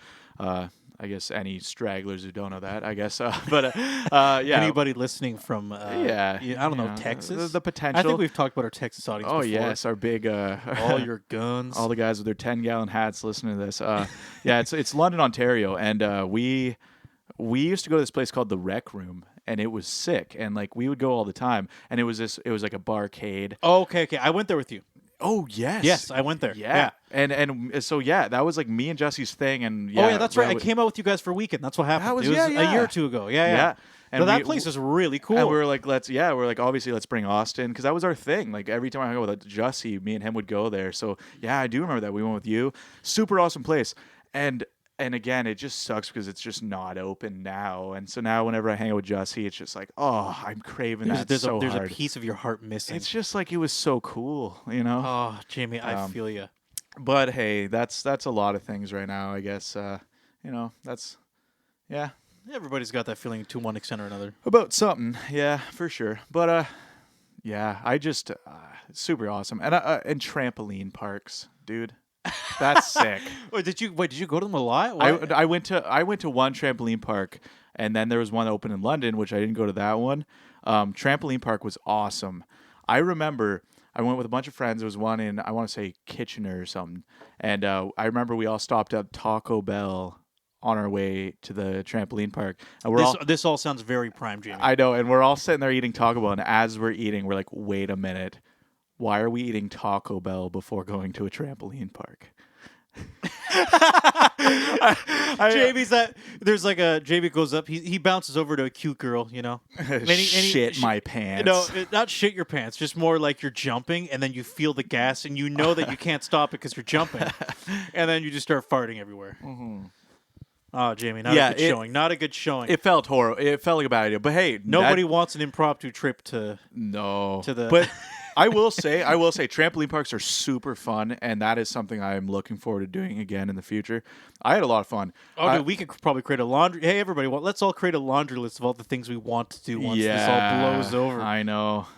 I guess any stragglers who don't know that, I guess. Yeah. Anybody listening from, I don't know, Texas? The potential. I think we've talked about our Texas audience before. Yes, our big... all your guns. All the guys with their 10-gallon hats listening to this. It's London, Ontario. And we used to go to this place called the Rec Room. and it was sick. And like we would go all the time, and it was like a barcade. Oh, okay. I went there with you. Oh yes, Yes, I went there. Yeah, and so yeah, that was like me and Jesse's thing, and Oh yeah, that's right. I came out with you guys for a weekend. That's what happened. That was- it was yeah. a year or two ago. Yeah. Yeah. And And that we- place is really cool. And we were like, we're like, obviously, let's bring Austin, because that was our thing. Like every time I hung out with Jesse, me and him would go there. So yeah, I do remember that we went with you. Super awesome place, and again, it just sucks because it's just not open now. And so now, whenever I hang out with Jesse, it's just like, oh, I'm craving that there's so a hard. piece of your heart missing. It's just like it was so cool, you know. Oh, Jamie, I feel you. But hey, that's a lot of things right now, I guess. You know, that's yeah. Everybody's got that feeling to one extent or another. About something, yeah, for sure. But yeah, I just super awesome, and trampoline parks, dude, that's sick. Did you go to them a lot? I went to one trampoline park, and then there was one open in London, which I didn't go to that one. Trampoline park was awesome. I remember I went with a bunch of friends. There was one in, I want to say, Kitchener or something, and I remember we all stopped at Taco Bell on our way to the trampoline park, and this all sounds very prime, Jamie. I know, and we're all sitting there eating Taco Bell, and as we're eating, we're like, wait a minute, why are we eating Taco Bell before going to a trampoline park? Jamie's that there's like a Jamie goes up, he bounces over to a cute girl, you know. Shit my pants. No, not shit your pants, just more like you're jumping and then you feel the gas and you know that you can't stop it because you're jumping, and then you just start farting everywhere. Mm-hmm. Oh, Jamie, not a good showing. Not a good showing. It felt horrible. It felt like a bad idea. But hey, nobody wants an impromptu trip to the. But I will say, trampoline parks are super fun, and that is something I am looking forward to doing again in the future. I had a lot of fun. Oh, dude, we could probably create a laundry. Hey, everybody, let's all create a laundry list of all the things we want to do once this all blows over. I know.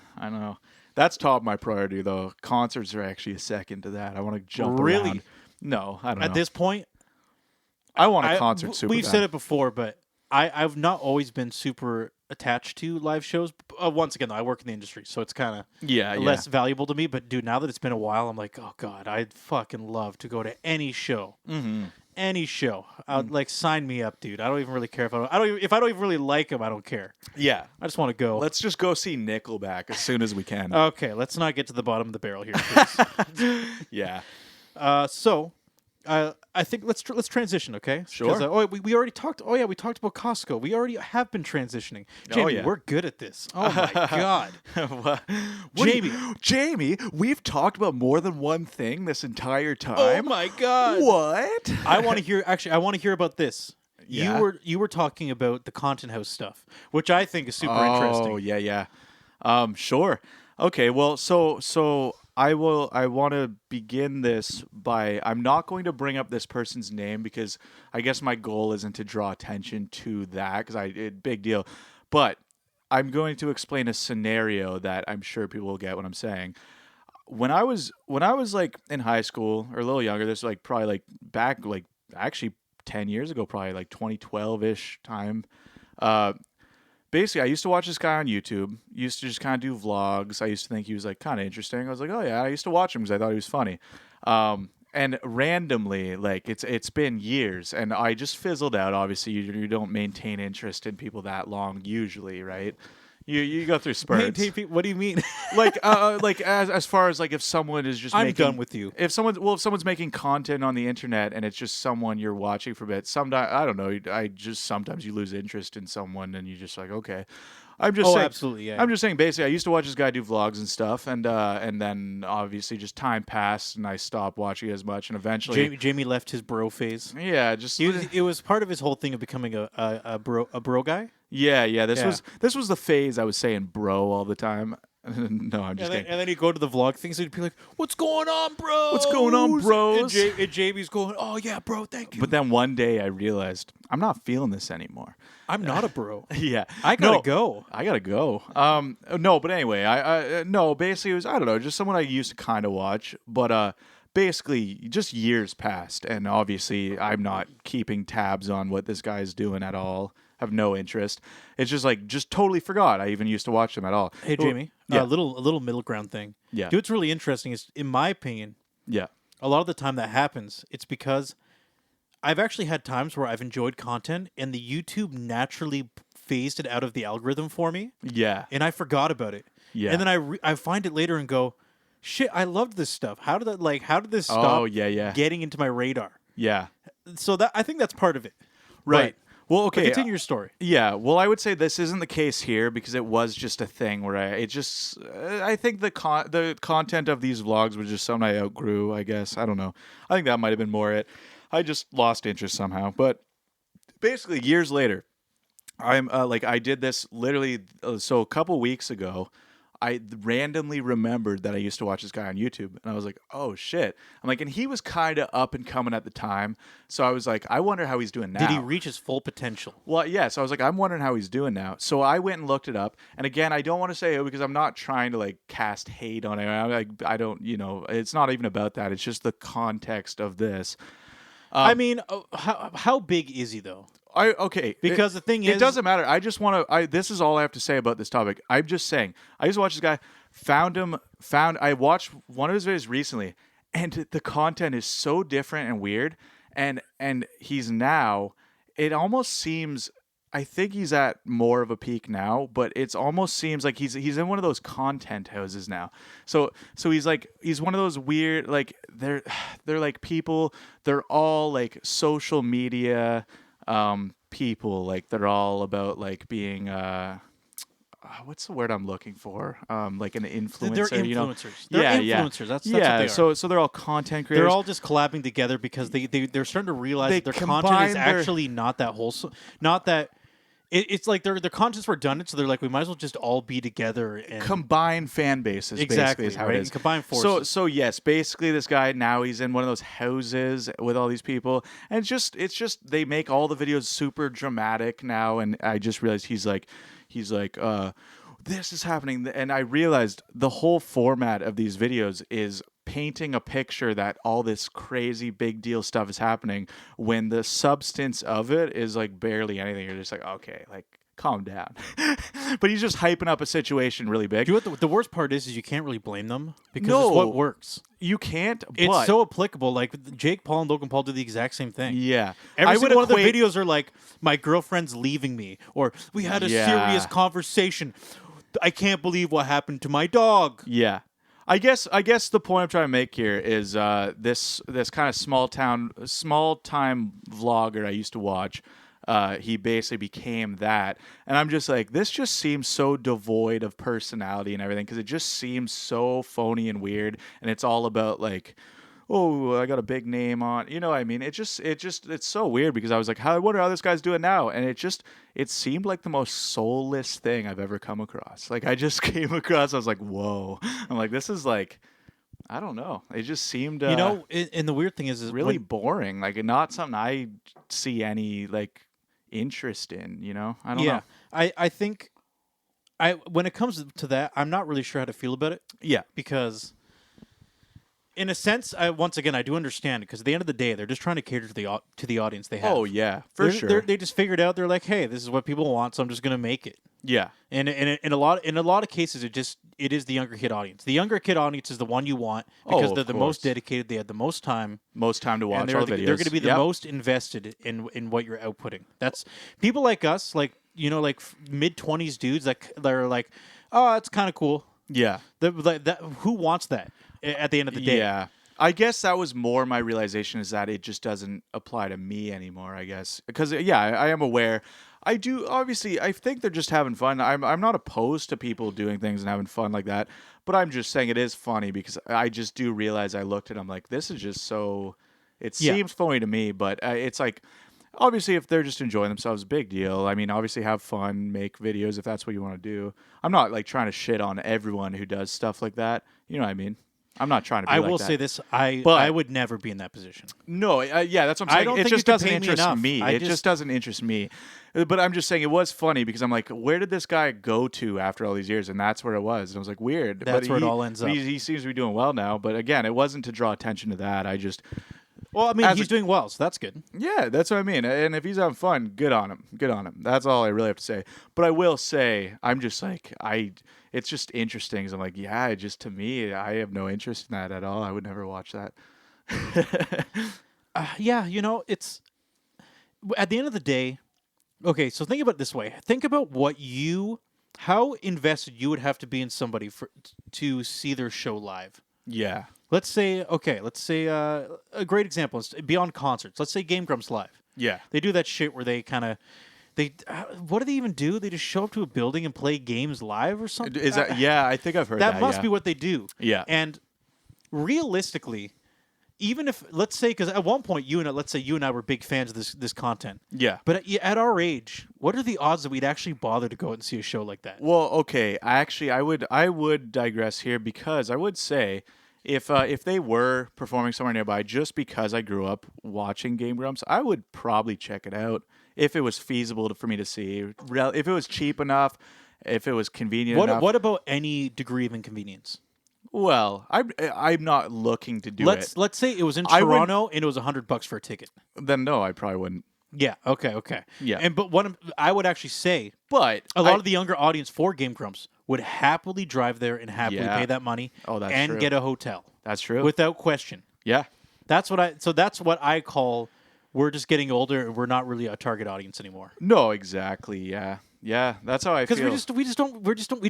That's top of my priority, though. Concerts are actually a second to that. I want to jump around. No, I don't know. At this point, I want a concert super We've bad. said it before, but I've not always been super attached to live shows. Once again, though, I work in the industry, so it's kind of less valuable to me. But, dude, now that it's been a while, I'm like, oh, God, I'd fucking love to go to any show. Mm-hmm. Any show. Like, sign me up, dude. I don't even really care if I don't even really like them, I don't care. Yeah. I just want to go. Let's just go see Nickelback as soon as we can. Okay, let's not get to the bottom of the barrel here, please. Yeah. I think let's transition, okay? Sure. We already talked. Oh yeah, we talked about Costco. We already have been transitioning. Jamie, we're good at this. Oh my god, Jamie, we've talked about more than one thing this entire time. Oh my god, what? I want to hear. Actually, I want to hear about this. Yeah? You were talking about the Content House stuff, which I think is super interesting. Oh yeah. Sure. Okay. Well, so. I want to begin this by, I'm not going to bring up this person's name because I guess my goal isn't to draw attention to that because big deal. But I'm going to explain a scenario that I'm sure people will get what I'm saying. When I was like in high school or a little younger, this was like probably like back like actually 10 years ago, probably like 2012-ish time. Basically, I used to watch this guy on YouTube. Used to just kind of do vlogs. I used to think he was like kind of interesting. I was like, oh yeah, I used to watch him because I thought he was funny. And randomly, like it's been years, and I just fizzled out. Obviously, you don't maintain interest in people that long usually, right? You go through spurts. Maintain people. What do you mean? like as far as like if someone is just I'm done with you. If someone's making content on the internet and it's just someone you're watching for a bit, sometimes I don't know. Sometimes you lose interest in someone and you just like okay. I'm just saying, absolutely, yeah. I'm just saying. Basically, I used to watch this guy do vlogs and stuff, and then obviously just time passed, and I stopped watching as much, and eventually Jamie left his bro phase. Yeah, just it was part of his whole thing of becoming a bro guy. Yeah. This was the phase I was saying bro all the time. No, I'm just kidding. And then you go to the vlog things and you'd be like, "What's going on, bro? What's going on, bros?" And Jamie's going, "Oh yeah, bro, thank you." But then one day I realized I'm not feeling this anymore. I'm not a bro. Yeah, I gotta go. I gotta go. No, but anyway, no. Basically, it was I don't know, just someone I used to kind of watch, but basically, just years passed, and obviously, I'm not keeping tabs on what this guy's doing at all. Have no interest. It's just totally forgot I even used to watch them at all. Hey Jamie, a little middle ground thing. Yeah. Dude, what's really interesting is, in my opinion, a lot of the time that happens, it's because I've actually had times where I've enjoyed content and the YouTube naturally phased it out of the algorithm for me, Yeah. and I forgot about it. Yeah. And then I find it later and go, shit, I loved this stuff. How did this Oh, stop yeah. getting into my radar? Yeah. So that I think that's part of it. Right. Well, But okay. continue your story. Yeah, well, I would say this isn't the case here because it was just a thing where I think the content of these vlogs was just something I outgrew. I guess I don't know. I think that might have been more it. I just lost interest somehow. But basically, years later, I'm like I did this literally. So a couple weeks ago, I randomly remembered that I used to watch this guy on YouTube, and I was like, "Oh shit!" I'm like, and he was kind of up and coming at the time, so I was like, "I wonder how he's doing now." Did he reach his full potential? Well, yeah. So I was like, I'm wondering how he's doing now. So I went and looked it up. And again, I don't want to say it because I'm not trying to like cast hate on it. I don't, it's not even about that. It's just the context of this. I mean, how big is he though? Okay. Because the thing it is, doesn't matter. I just want to. This is all I have to say about this topic. I'm just saying. I used to watch this guy. I watched one of his videos recently, and the content is so different and weird. And he's now. It almost seems. I think he's at more of a peak now, but it's almost seems like he's in one of those content houses now. So he's one of those weird like they're like people. They're all like social media. People like they're all about like being what's the word I'm looking for, like an influencer. they're influencers. You know? They're Yeah. influencers. That's what they are. So they're all content creators. They're all just collabing together because they're starting to realize They that their combine content is their- actually not that wholesome. Not that it's like their content's redundant, so they're like, we might as well just all be together and combine fan bases. exactly Basically is how right? it is. And combine forces. So yes, basically this guy now he's in one of those houses with all these people, and it's just they make all the videos super dramatic now, and I just realized he's like this is happening, and I realized the whole format of these videos is painting a picture that all this crazy big deal stuff is happening when the substance of it is like barely anything. You're just like, okay, like calm down. But he's just hyping up a situation really big. Do you know what the worst part is you can't really blame them because No. it's what works. You can't. It's but, so applicable. Like Jake Paul and Logan Paul do the exact same thing. yeah. Every I single one of the equate- videos are like, my girlfriend's leaving me, or we had a Yeah. serious conversation. I can't believe what happened to my dog. Yeah. I guess the point I'm trying to make here is this kind of small time vlogger I used to watch. He basically became that, and I'm just like, this just seems so devoid of personality and everything because it just seems so phony and weird, and it's all about like, oh, I got a big name on, you know what I mean? It's so weird because I was like, I wonder how this guy's doing now, and it seemed like the most soulless thing I've ever come across. Like I just came across, I was like, whoa. I'm like, this is like, I don't know. It just seemed, And the weird thing is really boring. Like not something I see any like interest in. I don't know. I think when it comes to that, I'm not really sure how to feel about it. Yeah, Because in a sense, once again, I do understand it because at the end of the day, they're just trying to cater to the audience they have. Oh yeah, for sure. They just figured out. They're like, hey, this is what people want, so I'm just gonna make it. Yeah, And in a lot of cases, it is the younger kid audience. The younger kid audience is the one you want because of they're the course. most dedicated. They have the most time. most time to watch And they're all the videos. They're going to be the Yep. most invested in what you're outputting. That's people like us, like mid-20s dudes that are like, oh, that's kind of cool. Yeah, Who wants that at the end of the day? Yeah. I guess that was more my realization is that it just doesn't apply to me anymore, I guess. Because, yeah, I am aware. I do, obviously, I think they're just having fun. I'm not opposed to people doing things and having fun like that. But I'm just saying it is funny because I just do realize I looked at them like, this is just so, it Yeah. seems phony to me. But it's like, obviously, if they're just enjoying themselves, big deal. I mean, obviously, have fun, make videos if that's what you want to do. I'm not like trying to shit on everyone who does stuff like that. You know what I mean? I'm not trying to be I like will that. say this: But- I would never be in that position. No, yeah, that's what I'm I saying. don't It think just you can doesn't pay me interest enough. me. I It just- just doesn't interest me. But I'm just saying it was funny because I'm like, where did this guy go to after all these years? And that's where it was. And I was like, weird. That's But where it all ends up. He seems to be doing well now. But again, it wasn't to draw attention to that. I just, Well, I mean, As he's doing well, so that's good. yeah, that's what I mean. And if he's having fun, good on him. Good on him. That's all I really have to say. But I will say, I'm just like, it's just interesting. 'Cause I'm like, yeah, just to me, I have no interest in that at all. I would never watch that. Yeah, it's at the end of the day, Okay, so think about it this way. Think about how invested you would have to be in somebody to see their show live. Yeah. Let's say a great example is beyond concerts. Let's say Game Grumps live. Yeah. They do that shit where they kind of what do they even do? They just show up to a building and play games live or something. Is that? Yeah, I think I've heard that. That must yeah. be what they do. Yeah. And realistically, even if let's say because at one point let's say you and I were big fans of this content. Yeah. But at our age, what are the odds that we'd actually bother to go out and see a show like that? Well, okay. I would digress here because I would say if they were performing somewhere nearby, just because I grew up watching Game Grumps, I would probably check it out if it was feasible for me to see. If it was cheap enough, if it was convenient enough. What about any degree of inconvenience? Well, I'm not looking to do it. Let's say it was in I would- Toronto and it was $100 for a ticket. Then no, I probably wouldn't. Yeah. Okay. Yeah. But I would actually say But a lot of the younger audience for Game Grumps would happily drive there and happily Yeah. pay that money Oh, that's and true. get a hotel That's true. without question. Yeah. That's what I call we're just getting older and we're not really a target audience anymore. No, exactly. Yeah. Yeah. That's how I feel. Because we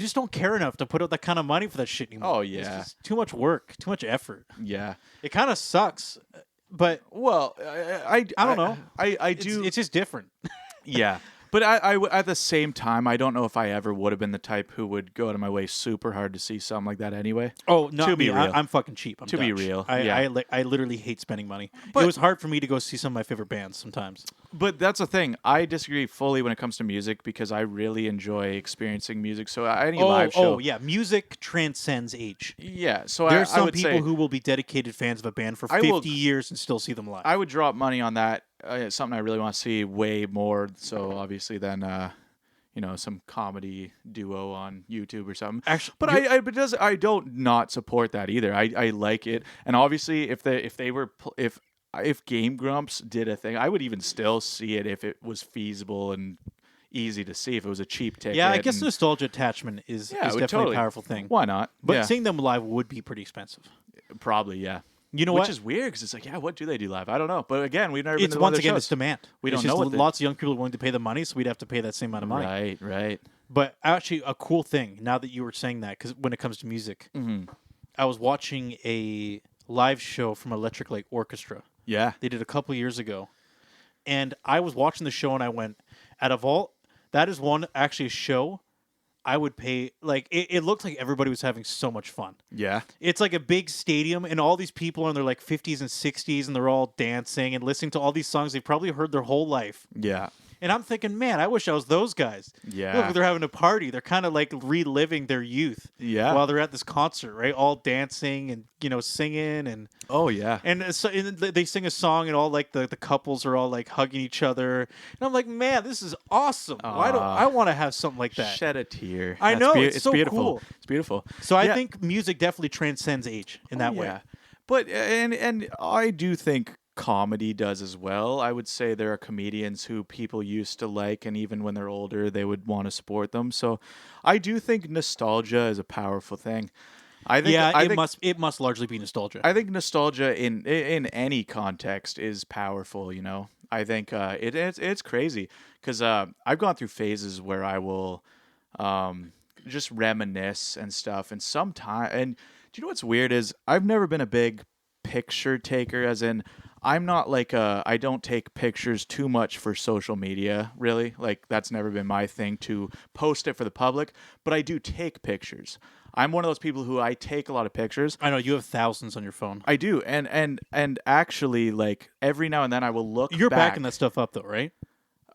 just don't care enough to put out that kind of money for that shit anymore. Oh, It's yeah. just too much work, too much effort. Yeah. It kind of sucks, but Well, I don't know. I do. It's just different. Yeah. But I at the same time, I don't know if I ever would have been the type who would go out of my way super hard to see something like that anyway. Oh, not To be me. real. I'm fucking cheap. I'm To be Dutch. real, I, yeah. I literally hate spending money. But- it was hard for me to go see some of my favorite bands sometimes. But that's the thing. I disagree fully when it comes to music because I really enjoy experiencing music. So any live show. Oh, yeah. Music transcends age. Yeah. So There's I some would people say who will be dedicated fans of a band for I 50 will- years and still see them live. I would drop money on that. It's something I really want to see way more. So obviously then. Some comedy duo on YouTube or something. Actually, But I don't not support that either. I like it, and obviously if Game Grumps did a thing, I would even still see it if it was feasible and easy to see. If it was a cheap ticket. yeah, I guess and- nostalgia attachment is Yeah, it would definitely totally- a powerful thing. Why not? But Yeah, seeing them live would be pretty expensive. probably yeah. You know Which what? is weird because it's like, yeah, what do they do live? I don't know. But again, we've never been It's to one once of their again shows. it's demand. We It's don't know just what they- lots of young people willing to pay the money, so we'd have to pay that same amount of money. Right. But actually, a cool thing now that you were saying that, because when it comes to music, I was watching a live show from Electric Light Orchestra. Yeah. They did a couple years ago, and I was watching the show and I went, out of all, that is one actually a show I would pay. Like it looked like everybody was having so much fun. Yeah. It's like a big stadium, and all these people are in their like 50s and 60s, and they're all dancing and listening to all these songs they've probably heard their whole life. Yeah. And I'm thinking, man, I wish I was those guys. Yeah. Look, they're having a party. They're kind of like reliving their youth. Yeah. While they're at this concert, right? All dancing and singing Oh yeah. and they sing a song and all like the couples are all like hugging each other. And I'm like, man, this is awesome. Why don't I want to have something like that? Shed a tear. I That's know, it's so beautiful. cool. It's beautiful. So I Yeah. think music definitely transcends age in that way. Yeah. But and I do think comedy does as well. I would say there are comedians who people used to like, and even when they're older, they would want to support them. So I do think nostalgia is a powerful thing. I think It must largely be nostalgia. I think nostalgia in any context is powerful. I think it's crazy because I've gone through phases where I will just reminisce and stuff, and do you know what's weird is I've never been a big picture taker, as in I'm not like I don't take pictures too much for social media, really. Like that's never been my thing to post it for the public, but I do take pictures. I'm one of those people who I take a lot of pictures. I know you have thousands on your phone. I do, and actually, like every now and then, I will look. You're back. backing that stuff up though, right?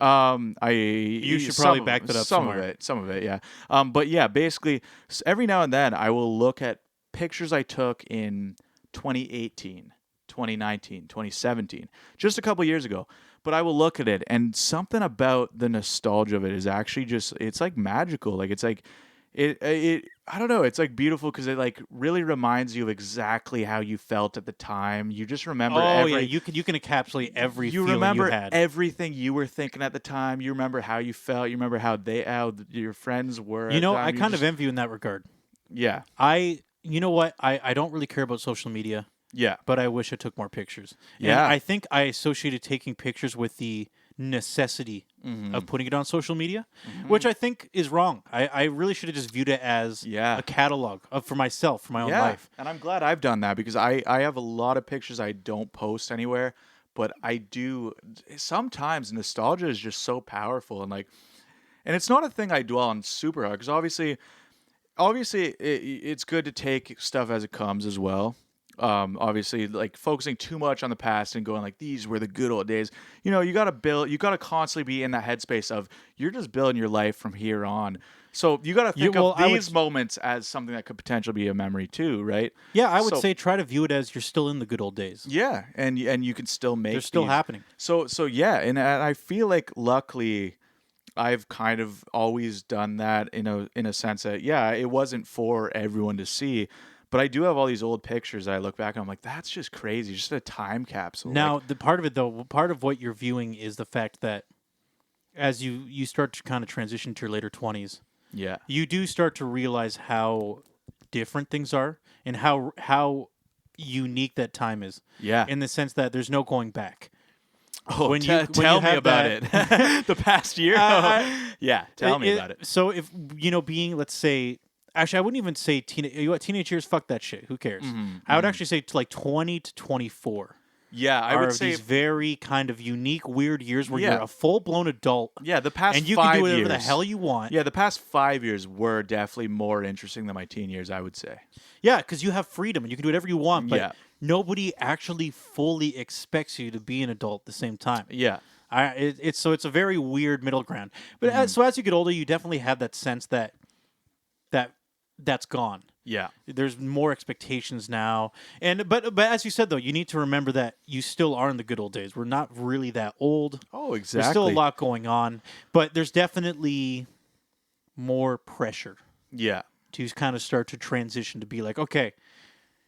You should probably back that up Some somewhere. Some of it, yeah. But yeah, basically, every now and then, I will look at pictures I took in 2018, 2019, 2017, just a couple years ago. But I will look at it, and something about the nostalgia of it is actually it's like magical. Like it's like it I don't know. It's like beautiful because it like really reminds you of exactly how you felt at the time. You just remember. You can encapsulate every You feeling remember you had. everything you were thinking at the time. You remember how you felt. You remember how your friends were. You know, at the I time. kind of envy you in that regard. Yeah. You know what? I don't really care about social media, Yeah. but I wish I took more pictures. And Yeah. I think I associated taking pictures with the necessity of putting it on social media, which I think is wrong. I really should have just viewed it as a catalog for myself, for my own life. And I'm glad I've done that because I have a lot of pictures I don't post anywhere, but I do sometimes. Nostalgia is just so powerful, and it's not a thing I dwell on super hard because obviously it's good to take stuff as it comes as well. Obviously, like focusing too much on the past and going like these were the good old days. You got to constantly be in that headspace of you're just building your life from here on. So you got to think of these moments as something that could potentially be a memory too, right? Yeah, I would say try to view it as you're still in the good old days. Yeah, and you can still make they're still happening. So yeah, and I feel like luckily I've kind of always done that in a sense that it wasn't for everyone to see. But I do have all these old pictures that I look back and I'm like, that's just crazy. Just a time capsule. Now, the part of it, though, part of what you're viewing is the fact that as you start to kind of transition to your later 20s, you do start to realize how different things are and how unique that time is. Yeah. In the sense that there's no going back. Oh, tell me about it. The past year? Tell me about it. So if, being, let's say... Actually, I wouldn't even say teenage years. Fuck that shit. Who cares? I would actually say to 20 to 24. Yeah, I would say these very kind of unique, weird years where you're a full-blown adult. Yeah, the past 5 years. And you can do whatever the hell you want. Yeah, the past 5 years were definitely more interesting than my teen years, I would say. Yeah, because you have freedom and you can do whatever you want, but nobody actually fully expects you to be an adult at the same time. Yeah. It's a very weird middle ground. But as you get older, you definitely have that sense that's gone. Yeah. There's more expectations now. But as you said, though, you need to remember that you still are in the good old days. We're not really that old. Oh, exactly. There's still a lot going on. But there's definitely more pressure. Yeah. To kind of start to transition to be like, okay,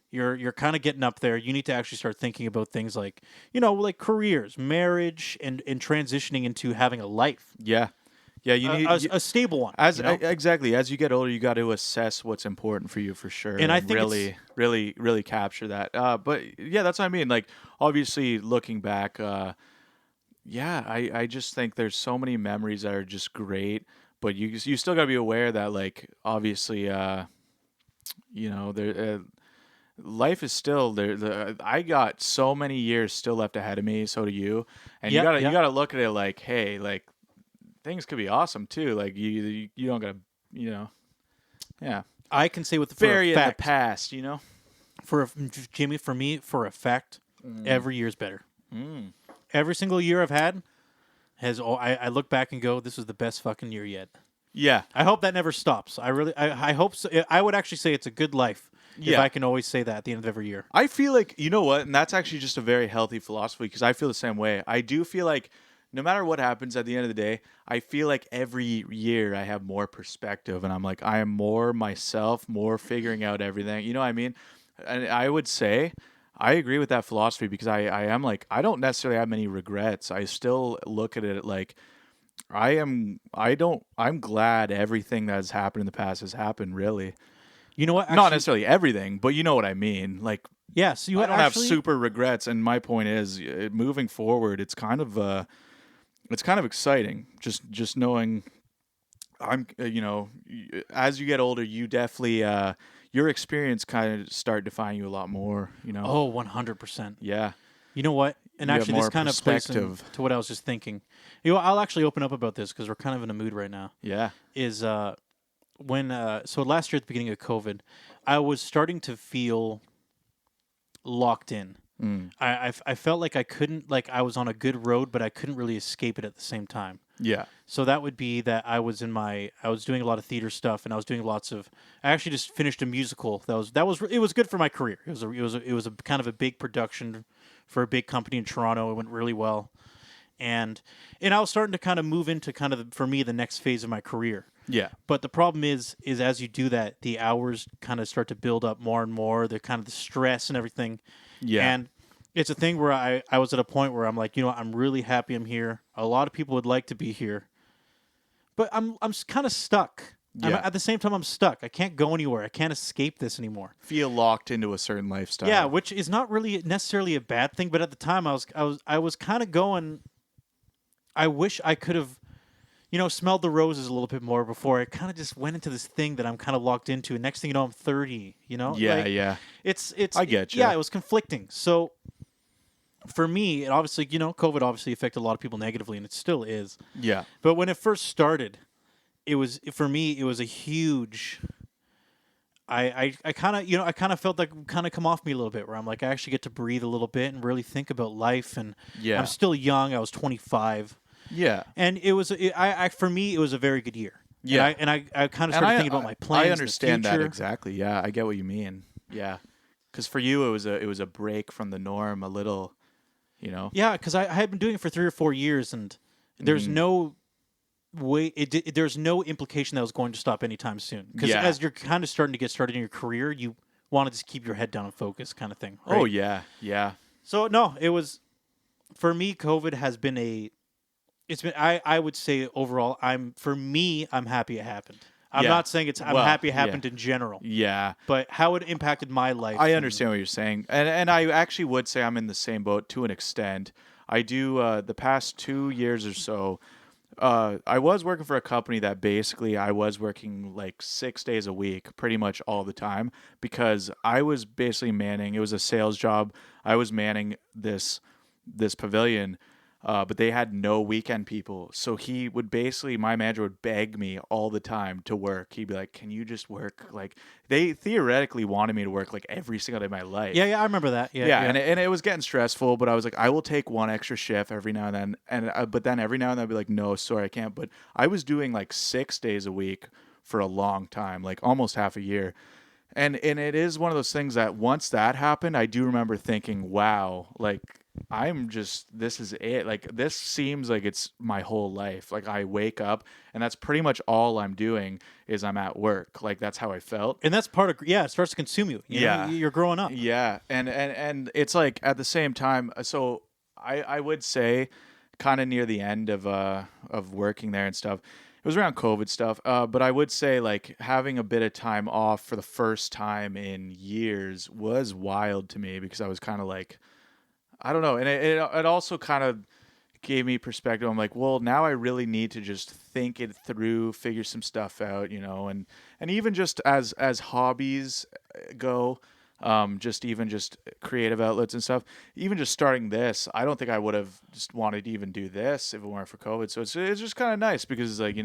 you're kind of getting up there. You need to actually start thinking about things like, like careers, marriage, and transitioning into having a life. Yeah. Yeah, you need a stable one. Exactly. As you get older, you got to assess what's important for you for sure, and I think really capture that. But yeah, that's what I mean. Like obviously, looking back, I just think there's so many memories that are just great. But you still got to be aware that like obviously, life is still there. I got so many years still left ahead of me. So do you. And you gotta look at it like, hey, like. Things could be awesome too. Like you don't gotta, I can say with bury in the past, Jamie, for me, for a fact, every year's better. Every single year I've had I look back and go, this was the best fucking year yet. Yeah, I hope that never stops. I hope so. I would actually say it's a good life. If I can always say that at the end of every year. I feel like and that's actually just a very healthy philosophy because I feel the same way. I do feel like. No matter what happens at the end of the day, I feel like every year I have more perspective and I'm like, I am more myself, more figuring out everything. You know what I mean? And I would say I agree with that philosophy because I am like, I don't necessarily have many regrets. I still look at it like I'm glad everything that has happened in the past has happened really. You know what? Actually, not necessarily everything, but you know what I mean? Like, yeah, so I don't have super regrets. And my point is moving forward, it's kind of exciting just knowing I'm as you get older you definitely your experience kind of start defining you a lot more. Oh, 100%. Yeah. You know what? And you actually this kind of plays to what I was just thinking. I'll actually open up about this because we're kind of in a mood right now. Yeah. Is when so last year at the beginning of COVID I was starting to feel locked in. I felt like I couldn't, like I was on a good road, but I couldn't really escape it at the same time. Yeah. So that would be that I was doing a lot of theater stuff, and I was doing I actually just finished a musical it was good for my career. It was a kind of a big production for a big company in Toronto. It went really well, and I was starting to kind of move into kind of for me the next phase of my career. Yeah. But the problem is as you do that, the hours kind of start to build up more and more. The kind of the stress and everything. Yeah. And it's a thing where I was at a point where I'm like, I'm really happy I'm here. A lot of people would like to be here. But I'm kind of stuck. Yeah. At the same time, I'm stuck. I can't go anywhere. I can't escape this anymore. Feel locked into a certain lifestyle. Yeah, which is not really necessarily a bad thing. But at the time, I was kind of going. I wish I could have, smelled the roses a little bit more before I kind of just went into this thing that I'm kind of locked into. And next thing you know, I'm 30. Yeah, yeah. I get yeah, you. it was conflicting. So for me, it obviously, COVID obviously affected a lot of people negatively, and it still is. Yeah. But when it first started, it was for me, it was a huge. I kind of I kind of felt like kind of come off me a little bit where I'm like I actually get to breathe a little bit and really think about life, and Yeah. I'm still young. I was 25, Yeah. and for me it was a very good year. Yeah. And I kind of And started thinking about my plans. I understand in the that future. exactly. Yeah, I get what you mean. Yeah. Cuz for you it was a break from the norm a little, you know. Yeah, because I had been doing it for 3 or 4 years, and there's Mhm. no way there's no implication that was going to stop anytime soon. Because Yeah. as you're kind of starting to get started in your career, you want to just keep your head down and focus, kind of thing. Oh Right? yeah. Yeah. So no, it was for me. COVID has been it's been I would say overall I'm happy it happened. I'm Yeah. not saying I'm Well, happy it yeah. happened in general, Yeah. but how it impacted my life. I understand what you're saying, and I actually would say I'm in the same boat to an extent. I do the past 2 years or so. I was working for a company that basically I was working like 6 days a week, pretty much all the time, because I was basically manning. It was a sales job. I was manning this pavilion, but they had no weekend people. So my manager would beg me all the time to work. He'd be like, "Can you just work?" Like they theoretically wanted me to work like every single day of my life. Yeah, I remember that. Yeah, Yeah, and it was getting stressful, but I was like, I will take one extra shift every now and then, but then every now and then I'd be like, no, sorry, I can't. But I was doing like 6 days a week for a long time, like almost half a year, and it is one of those things that once that happened, I do remember thinking, wow, like this is it. Like this seems like it's my whole life. Like I wake up and that's pretty much all I'm doing is I'm at work. Like that's how I felt. and that's part of it starts to consume you. Yeah. You're growing up. Yeah, and it's like at the same time. So I would say, kind of near the end of working there and stuff. It was around COVID stuff. But I would say like having a bit of time off for the first time in years was wild to me because I was kind of like, I don't know, and it also kind of gave me perspective. I'm like, well, now I really need to just think it through, figure some stuff out, and even just as hobbies go, just even just creative outlets and stuff. Even just starting this, I don't think I would have just wanted to even do this if it weren't for COVID. So it's just kind of nice because it's like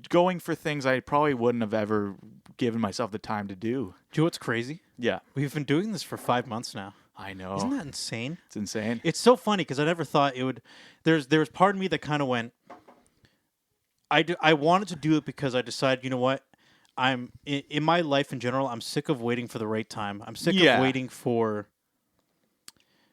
going for things I probably wouldn't have ever given myself the time to do. Do you know what's crazy? Yeah, We've been doing this for 5 months now. I know. Isn't that insane? It's insane. It's so funny because I never thought it would. There's part of me that kind of went. I wanted to do it because I decided, you know what, I'm in my life in general. I'm sick of waiting for the right time. I'm sick Yeah. of waiting for.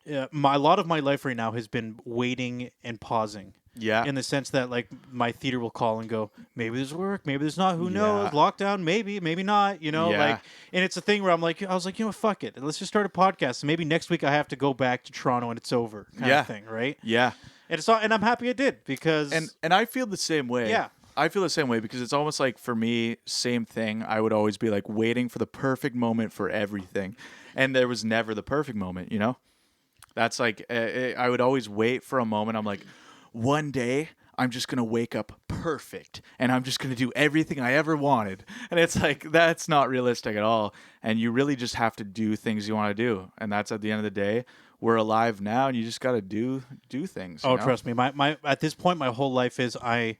A lot of my life right now has been waiting and pausing. Yeah. In the sense that like my theater will call and go, maybe there's work, maybe there's not. Who Yeah. knows? Lockdown, maybe not. Yeah. Like, and it's a thing where I was like, fuck it, let's just start a podcast. And maybe next week I have to go back to Toronto and it's over, kind Yeah. of thing, right? Yeah. And I'm happy I did because And I feel the same way. Yeah. I feel the same way because it's almost like for me, same thing. I would always be like waiting for the perfect moment for everything. And there was never the perfect moment, That's like, I would always wait for a moment. I'm like, one day I'm just going to wake up perfect and I'm just going to do everything I ever wanted. And it's like, that's not realistic at all. And you really just have to do things you want to do. And that's at the end of the day. We're alive now and you just got to do things. oh, trust me, my at this point, my whole life is I'm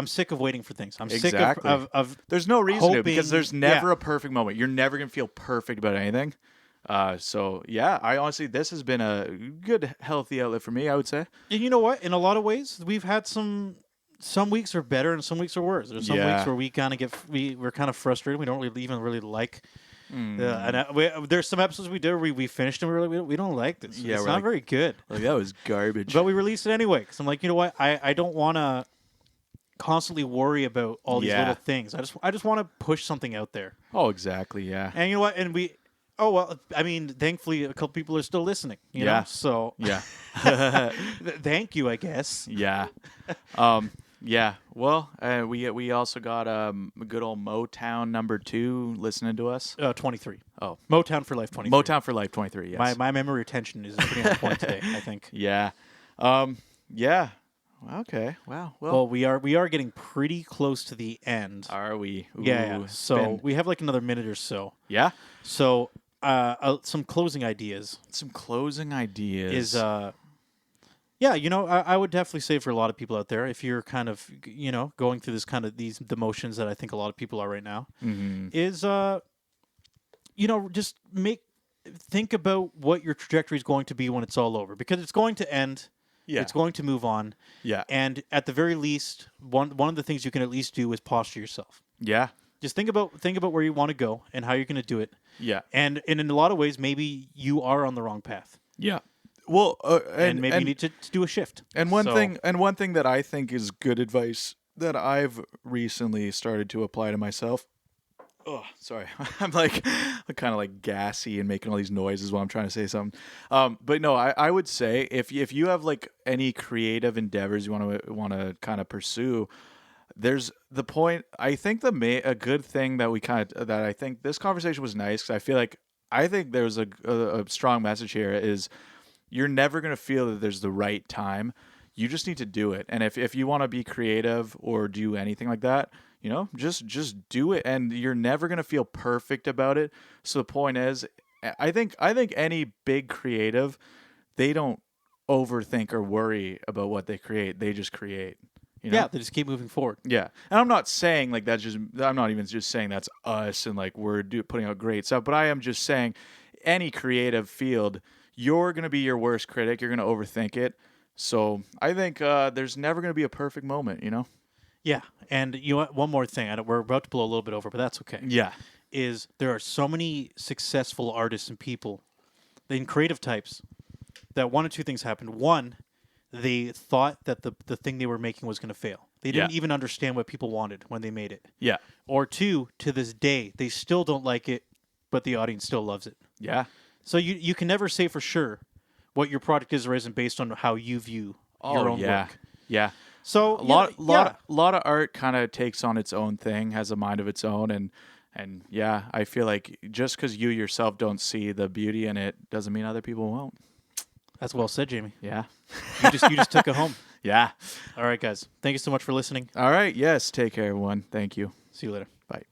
sick of waiting for things. I'm Exactly. sick of There's no reason to because hoping- there's never yeah. a perfect moment. You're never going to feel perfect about anything. So yeah, I honestly, this has been a good, healthy outlet for me, I would say. And you know what? In a lot of ways, we've had some weeks are better and some weeks are worse. There's some Yeah. weeks where we kind of we're kind of frustrated. We don't even really like. There's some episodes we did where we finished and we don't like this. Yeah, it's we're not like- very good. Like that was garbage. But we released it anyway because I'm like, you know what? I don't want to constantly worry about all these Yeah. little things. I just want to push something out there. Oh, exactly. Yeah. And you know what? And we. Oh well, I mean, thankfully, a couple people are still listening. You Yeah. know, so Yeah. thank you, I guess. Yeah. Yeah. Well, we also got a good old Motown #2 listening to us. 23. Oh, Motown for Life 23. Motown for Life 23. Yes. My memory retention is pretty on point today, I think. Yeah. Yeah. Okay. Wow. Well, Well, we are getting pretty close to the end. are we? Yeah. Ooh, it's So been- we have like another minute or so. yeah. So some closing ideas Some closing ideas. is yeah, I would definitely say for a lot of people out there, if you're kind of going through this kind of the motions that I think a lot of people are right now, is just think about what your trajectory is going to be when it's all over, because it's going to end. Yeah. It's going to move on. Yeah. And at the very least, one of the things you can at least do is posture yourself. Yeah. Just think about where you want to go and how you're going to do it. Yeah. And in a lot of ways, maybe you are on the wrong path. Yeah. Well, And maybe you need to do a shift. And one thing that I think is good advice that I've recently started to apply to myself. Oh, sorry. I'm kind of like gassy and making all these noises while I'm trying to say something. But no, I would say if you have like any creative endeavors you want to kind of pursue, there's the point. I think a good thing that I think this conversation was nice, because I think there's a strong message here is you're never going to feel that there's the right time. You just need to do it. And if you want to be creative or do anything like that, just do it, and you're never going to feel perfect about it. So the point is, I think any big creative, they don't overthink or worry about what they create. They just create. Yeah, they just keep moving forward. Yeah. And I'm not saying like I'm not even just saying that's us and like we're putting out great stuff, but I am just saying any creative field, you're going to be your worst critic. You're going to overthink it. So I think there's never going to be a perfect moment, Yeah, and one more thing. We're about to blow a little bit over, but that's okay. Yeah. Is there are so many successful artists and people, in creative types, that one of two things happened. One, they thought that the thing they were making was going to fail. They didn't even understand what people wanted when they made it. Yeah. Or two, to this day, they still don't like it, but the audience still loves it. Yeah. So you can never say for sure what your product is or isn't based on how you view your own work. Yeah. So A lot of art kind of takes on its own thing, has a mind of its own, and yeah, I feel like just because you yourself don't see the beauty in it doesn't mean other people won't. That's well said, Jamie. Yeah. You just took it home. Yeah. All right, guys. Thank you so much for listening. All right. Yes. Take care, everyone. Thank you. See you later. Bye.